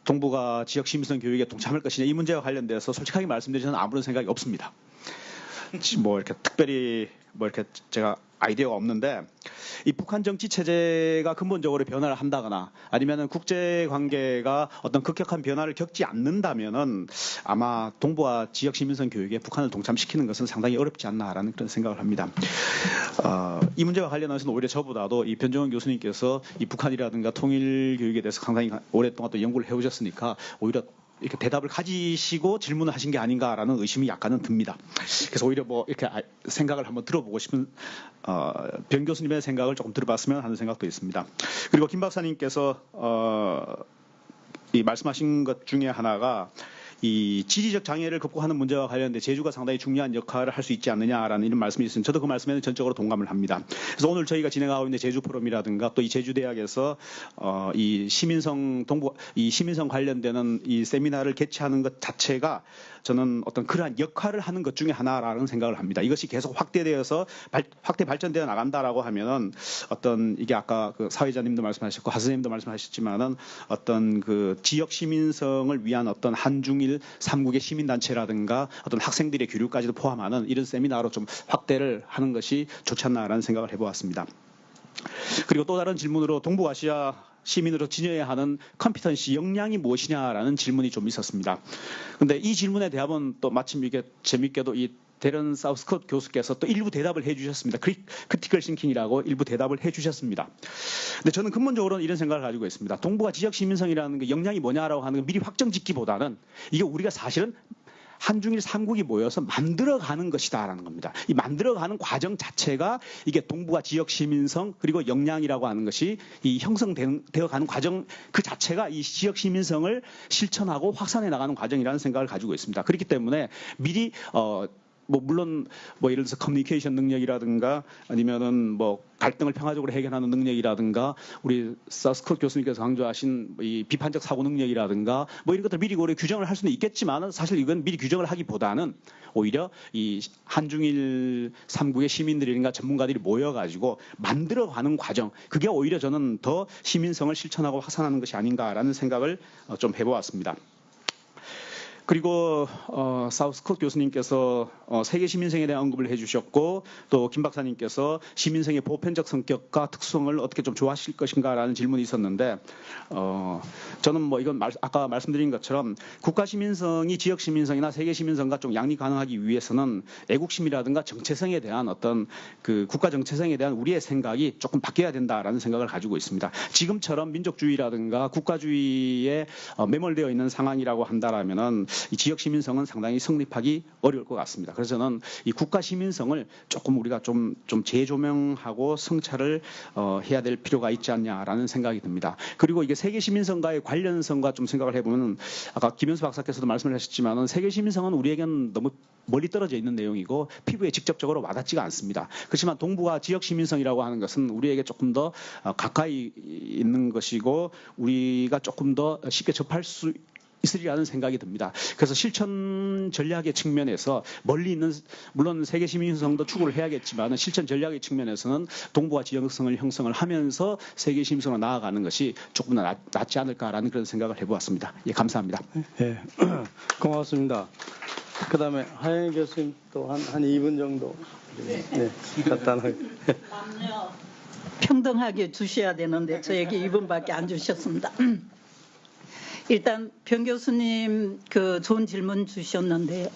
동북아 지역 시민성 교육에 동참할 것이냐 이 문제와 관련돼서 솔직하게 말씀드리면 아무런 생각이 없습니다. 뭐 이렇게 특별히 뭐 이렇게 제가 아이디어가 없는데 이 북한 정치 체제가 근본적으로 변화를 한다거나 아니면은 국제 관계가 어떤 급격한 변화를 겪지 않는다면은 아마 동북아 지역 시민성 교육에 북한을 동참시키는 것은 상당히 어렵지 않나라는 그런 생각을 합니다. 이 문제와 관련해서는 오히려 저보다도 이 변정훈 교수님께서 이 북한이라든가 통일 교육에 대해서 상당히 오랫동안 또 연구를 해오셨으니까 오히려 이렇게 대답을 가지시고 질문을 하신 게 아닌가라는 의심이 약간은 듭니다. 그래서 오히려 뭐 이렇게 생각을 한번 들어보고 싶은 변 교수님의 생각을 조금 들어봤으면 하는 생각도 있습니다. 그리고 김 박사님께서 이 말씀하신 것 중에 하나가 이 지리적 장애를 극복하는 문제와 관련돼 제주가 상당히 중요한 역할을 할 수 있지 않느냐라는 이런 말씀이 있습니다. 저도 그 말씀에는 전적으로 동감을 합니다. 그래서 오늘 저희가 진행하고 있는 제주 포럼이라든가 또 이 제주 대학에서 이 시민성 관련되는 이 세미나를 개최하는 것 자체가 저는 어떤 그러한 역할을 하는 것 중에 하나라는 생각을 합니다. 이것이 계속 확대되어서 확대 발전되어 나간다라고 하면은 어떤 이게 아까 그 사회자님도 말씀하셨고 하 선생님도 말씀하셨지만은 어떤 그 지역 시민성을 위한 어떤 한중일 3국의 시민단체라든가 어떤 학생들의 교류까지도 포함하는 이런 세미나로 좀 확대를 하는 것이 좋지 않나라는 생각을 해보았습니다. 그리고 또 다른 질문으로 동북아시아 시민으로 지녀야 하는 컴피턴시 역량이 무엇이냐라는 질문이 좀 있었습니다. 그런데 이 질문에 대답은 또 마침 이게 재밌게도 이 데런 사우스콧 교수께서 또 일부 대답을 해주셨습니다. 크리티컬 싱킹이라고 일부 대답을 해주셨습니다. 근데 저는 근본적으로는 이런 생각을 가지고 있습니다. 동북아 지역 시민성이라는 게 역량이 뭐냐라고 하는 걸 미리 확정 짓기보다는 이게 우리가 사실은 한중일 3국이 모여서 만들어가는 것이다라는 겁니다. 이 만들어가는 과정 자체가 이게 동북아 지역 시민성 그리고 역량이라고 하는 것이 이 형성되어가는 과정 그 자체가 이 지역 시민성을 실천하고 확산해 나가는 과정이라는 생각을 가지고 있습니다. 그렇기 때문에 미리 뭐 물론 뭐 예를 들어서 커뮤니케이션 능력이라든가 아니면은 뭐 갈등을 평화적으로 해결하는 능력이라든가 우리 사우스콧 교수님께서 강조하신 이 비판적 사고 능력이라든가 뭐 이런 것들 미리 우리 규정을 할 수는 있겠지만은 사실 이건 미리 규정을 하기보다는 오히려 이 한중일 3국의 시민들이나 전문가들이 모여가지고 만들어가는 과정 그게 오히려 저는 더 시민성을 실천하고 확산하는 것이 아닌가라는 생각을 좀 해보았습니다. 그리고 사우스콧 교수님께서 세계 시민성에 대한 언급을 해주셨고 또 김 박사님께서 시민성의 보편적 성격과 특성을 어떻게 좀 조화시킬 것인가라는 질문이 있었는데 저는 뭐 이건 아까 말씀드린 것처럼 국가 시민성이 지역 시민성이나 세계 시민성과 좀 양립 가능하기 위해서는 애국심이라든가 정체성에 대한 어떤 그 국가 정체성에 대한 우리의 생각이 조금 바뀌어야 된다라는 생각을 가지고 있습니다. 지금처럼 민족주의라든가 국가주의에 매몰되어 있는 상황이라고 한다라면은 이 지역 시민성은 상당히 성립하기 어려울 것 같습니다. 그래서 저는 이 국가 시민성을 조금 우리가 좀 재조명하고 성찰을 해야 될 필요가 있지 않냐라는 생각이 듭니다. 그리고 이게 세계 시민성과의 관련성과 좀 생각을 해보면 아까 김현수 박사께서도 말씀을 하셨지만은 세계 시민성은 우리에게는 너무 멀리 떨어져 있는 내용이고 피부에 직접적으로 와닿지가 않습니다. 그렇지만 동북아 지역 시민성이라고 하는 것은 우리에게 조금 더 가까이 있는 것이고 우리가 조금 더 쉽게 접할 수 있으리라는 생각이 듭니다. 그래서 실천 전략의 측면에서 멀리 있는 물론 세계 시민성도 추구를 해야겠지만 실천 전략의 측면에서는 동북아 지역성을 형성을 하면서 세계 시민성으로 나아가는 것이 조금 더 낫지 않을까라는 그런 생각을 해보았습니다. 예, 감사합니다. 예, 고맙습니다. 그다음에 하영 교수님 또 한 2분 정도 네, 간단하게 남녀 평등하게 주셔야 되는데 저에게 2분밖에 안 주셨습니다. 일단 변 교수님 그 좋은 질문 주셨는데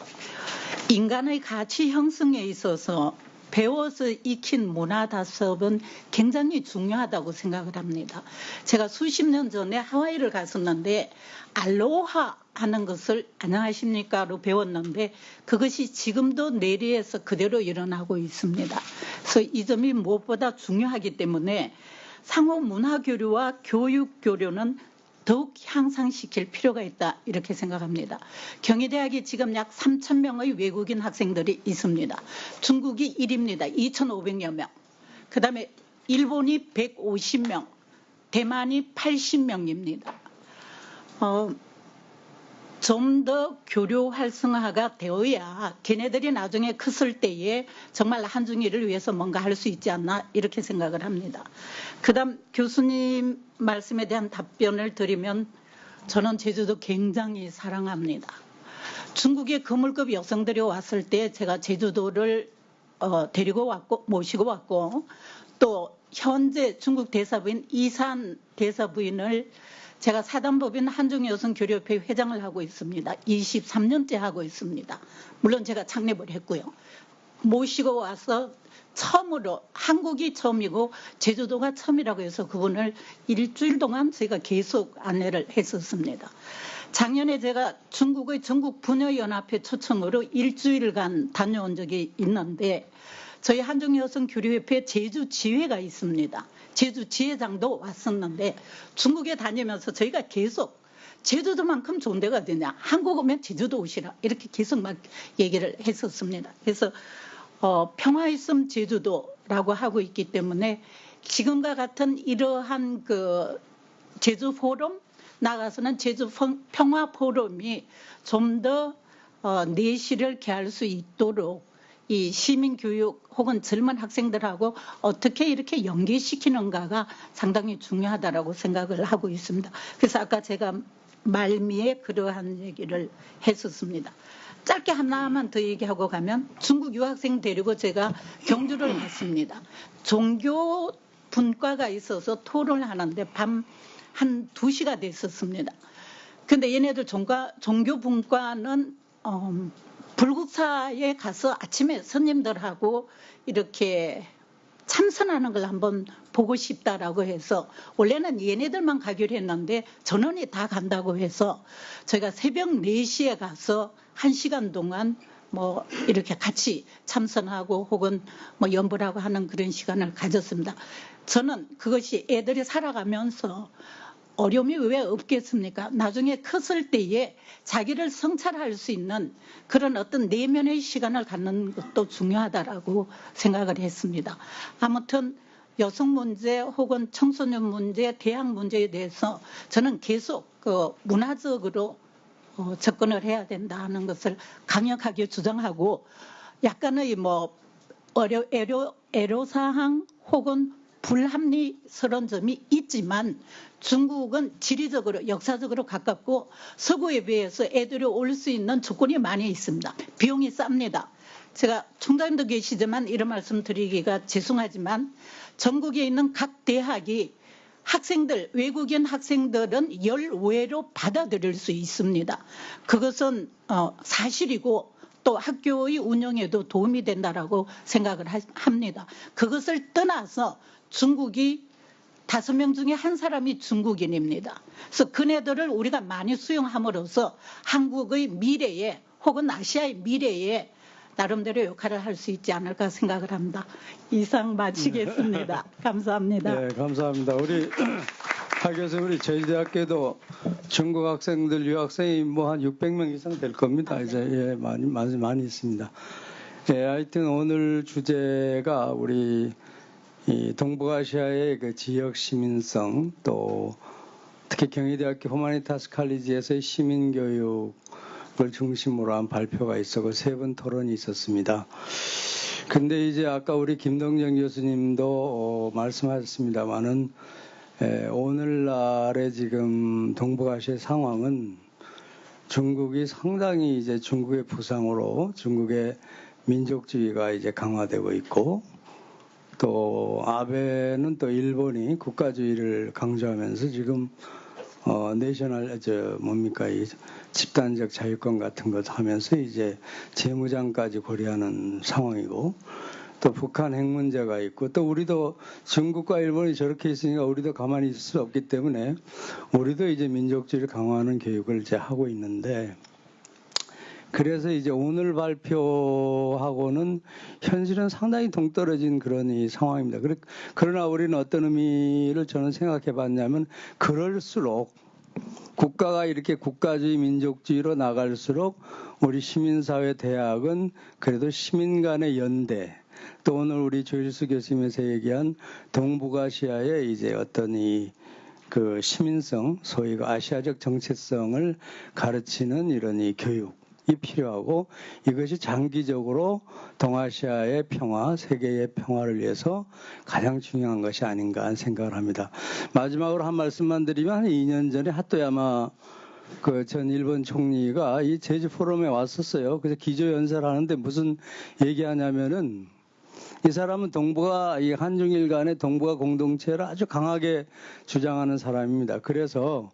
인간의 가치 형성에 있어서 배워서 익힌 문화다습은 굉장히 중요하다고 생각을 합니다. 제가 수십 년 전에 하와이를 갔었는데 알로하 하는 것을 안녕하십니까로 배웠는데 그것이 지금도 내리에서 그대로 일어나고 있습니다. 그래서 이 점이 무엇보다 중요하기 때문에 상호 문화 교류와 교육 교류는 더욱 향상시킬 필요가 있다 이렇게 생각합니다. 경희대학이 지금 약 3,000명의 외국인 학생들이 있습니다. 중국이 1입니다. 2,500여 명. 그다음에 일본이 150명, 대만이 80명입니다. 좀 더 교류 활성화가 되어야 걔네들이 나중에 컸을 때에 정말 한중일을 위해서 뭔가 할 수 있지 않나 이렇게 생각을 합니다. 그다음 교수님 말씀에 대한 답변을 드리면 저는 제주도 굉장히 사랑합니다. 중국의 거물급 여성들이 왔을 때 제가 제주도를 데리고 왔고 모시고 왔고 또 현재 중국 대사부인 이산 대사부인을 제가 사단법인 한중여성교류협회 회장을 하고 있습니다. 23년째 하고 있습니다. 물론 제가 창립을 했고요. 모시고 와서 처음으로 한국이 처음이고 제주도가 처음이라고 해서 그분을 일주일 동안 저희가 계속 안내를 했었습니다. 작년에 제가 중국의 전국 부녀연합회 초청으로 일주일간 다녀온 적이 있는데 저희 한중여성교류협회 제주지회가 있습니다. 제주지회장도 왔었는데 중국에 다니면서 저희가 계속 제주도만큼 좋은 데가 어디냐. 한국 오면 제주도 오시라. 이렇게 계속 막 얘기를 했었습니다. 그래서 평화있음 제주도라고 하고 있기 때문에 지금과 같은 이러한 그 제주 포럼 나가서는 제주 평화 포럼이 좀 더 내실을 개할 수 있도록 이 시민교육 혹은 젊은 학생들하고 어떻게 이렇게 연계시키는가가 상당히 중요하다고 생각을 하고 있습니다. 그래서 아까 제가 말미에 그러한 얘기를 했었습니다. 짧게 하나만 더 얘기하고 가면 중국 유학생 데리고 제가 경주를 갔습니다. 종교 분과가 있어서 토론을 하는데 밤 한 2시가 됐었습니다. 근데 얘네들 종교 분과는 불국사에 가서 아침에 스님들하고 이렇게 참선하는 걸 한번 보고 싶다라고 해서 원래는 얘네들만 가기로 했는데 전원이 다 간다고 해서 저희가 새벽 4시에 가서 1시간 동안 뭐 이렇게 같이 참선하고 혹은 뭐 연불하고 하는 그런 시간을 가졌습니다. 저는 그것이 애들이 살아가면서 어려움이 왜 없겠습니까? 나중에 컸을 때에 자기를 성찰할 수 있는 그런 어떤 내면의 시간을 갖는 것도 중요하다라고 생각을 했습니다. 아무튼 여성 문제 혹은 청소년 문제, 대학 문제에 대해서 저는 계속 그 문화적으로 접근을 해야 된다는 것을 강력하게 주장하고 약간의 뭐 애로사항 혹은 불합리스러운 점이 있지만 중국은 지리적으로 역사적으로 가깝고 서구에 비해서 애들이 올 수 있는 조건이 많이 있습니다. 비용이 쌉니다. 제가 총장님도 계시지만 이런 말씀 드리기가 죄송하지만 전국에 있는 각 대학이 학생들, 외국인 학생들은 열외로 받아들일 수 있습니다. 그것은 사실이고 또 학교의 운영에도 도움이 된다라고 생각을 합니다. 그것을 떠나서 중국이 5명 중에 한 사람이 중국인입니다. 그래서 그네들을 우리가 많이 수용함으로써 한국의 미래에 혹은 아시아의 미래에 나름대로 역할을 할 수 있지 않을까 생각을 합니다. 이상 마치겠습니다. 감사합니다. 네, 감사합니다. 우리 하 교수님, 우리 제주대학교도 중국 학생들, 유학생이 뭐 한 600명 이상 될 겁니다. 이제 예, 많이 있습니다. 예, 하여튼 오늘 주제가 우리 이 동북아시아의 그 지역 시민성 또 특히 경희대학교 후마니타스 칼리지에서의 시민교육을 중심으로 한 발표가 있었고 3번 토론이 있었습니다. 근데 이제 아까 우리 김동정 교수님도 말씀하셨습니다만은 오늘날의 지금 동북아시아의 상황은 중국이 상당히 이제 중국의 부상으로 중국의 민족주의가 이제 강화되고 있고 또 아베는 또 일본이 국가주의를 강조하면서 지금 내셔널 이 집단적 자유권 같은 것 하면서 이제 재무장까지 고려하는 상황이고 또 북한 핵 문제가 있고 또 우리도 중국과 일본이 저렇게 있으니까 우리도 가만히 있을 수 없기 때문에 우리도 이제 민족주의를 강화하는 교육을 이제 하고 있는데 그래서 이제 오늘 발표하고는 현실은 상당히 동떨어진 그런 이 상황입니다. 그러나 우리는 어떤 의미를 저는 생각해 봤냐면 그럴수록 국가가 이렇게 국가주의 민족주의로 나갈수록 우리 시민사회 대학은 그래도 시민 간의 연대 또 오늘 우리 조일수 교수님에서 얘기한 동북아시아의 이제 어떤 그 시민성 소위 그 아시아적 정체성을 가르치는 이런 이 교육이 필요하고 이것이 장기적으로 동아시아의 평화, 세계의 평화를 위해서 가장 중요한 것이 아닌가 하는 생각을 합니다. 마지막으로 한 말씀만 드리면 한 2년 전에 하토야마 그 전 일본 총리가 이 제주 포럼에 왔었어요. 그래서 기조연설을 하는데 무슨 얘기하냐면은 이 사람은 동북아, 이 한중일 간의 동북아 공동체를 아주 강하게 주장하는 사람입니다. 그래서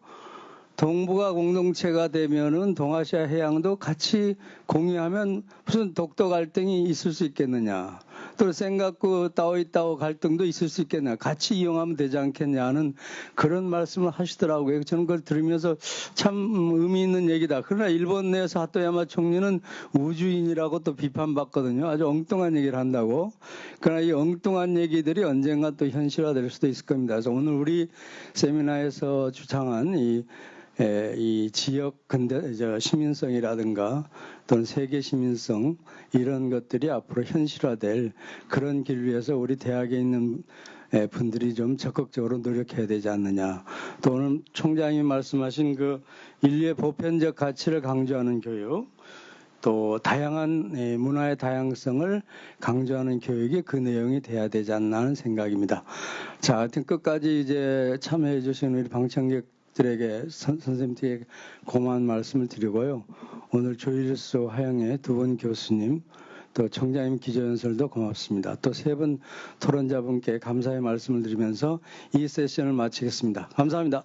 동북아 공동체가 되면은 동아시아 해양도 같이 공유하면 무슨 독도 갈등이 있을 수 있겠느냐. 또 생각구 따오이따오 갈등도 있을 수 있겠냐. 같이 이용하면 되지 않겠냐는 그런 말씀을 하시더라고요. 저는 그걸 들으면서 참 의미 있는 얘기다. 그러나 일본 내에서 하토야마 총리는 우주인이라고 또 비판받거든요. 아주 엉뚱한 얘기를 한다고. 그러나 이 엉뚱한 얘기들이 언젠가 또 현실화될 수도 있을 겁니다. 그래서 오늘 우리 세미나에서 주장한 이 지역 근대 시민성이라든가 또는 세계 시민성 이런 것들이 앞으로 현실화될 그런 길 위해서 우리 대학에 있는 분들이 좀 적극적으로 노력해야 되지 않느냐. 또 오늘 총장님이 말씀하신 그 인류의 보편적 가치를 강조하는 교육 또 다양한 문화의 다양성을 강조하는 교육이 그 내용이 돼야 되지 않나 하는 생각입니다. 자, 하여튼 끝까지 이제 참여해 주신 우리 방청객들에게 선생님께 고마운 말씀을 드리고요. 오늘 조일수 하영의 두 분 교수님 또 총장님 기조연설도 고맙습니다. 또 세 분 토론자분께 감사의 말씀을 드리면서 이 세션을 마치겠습니다. 감사합니다.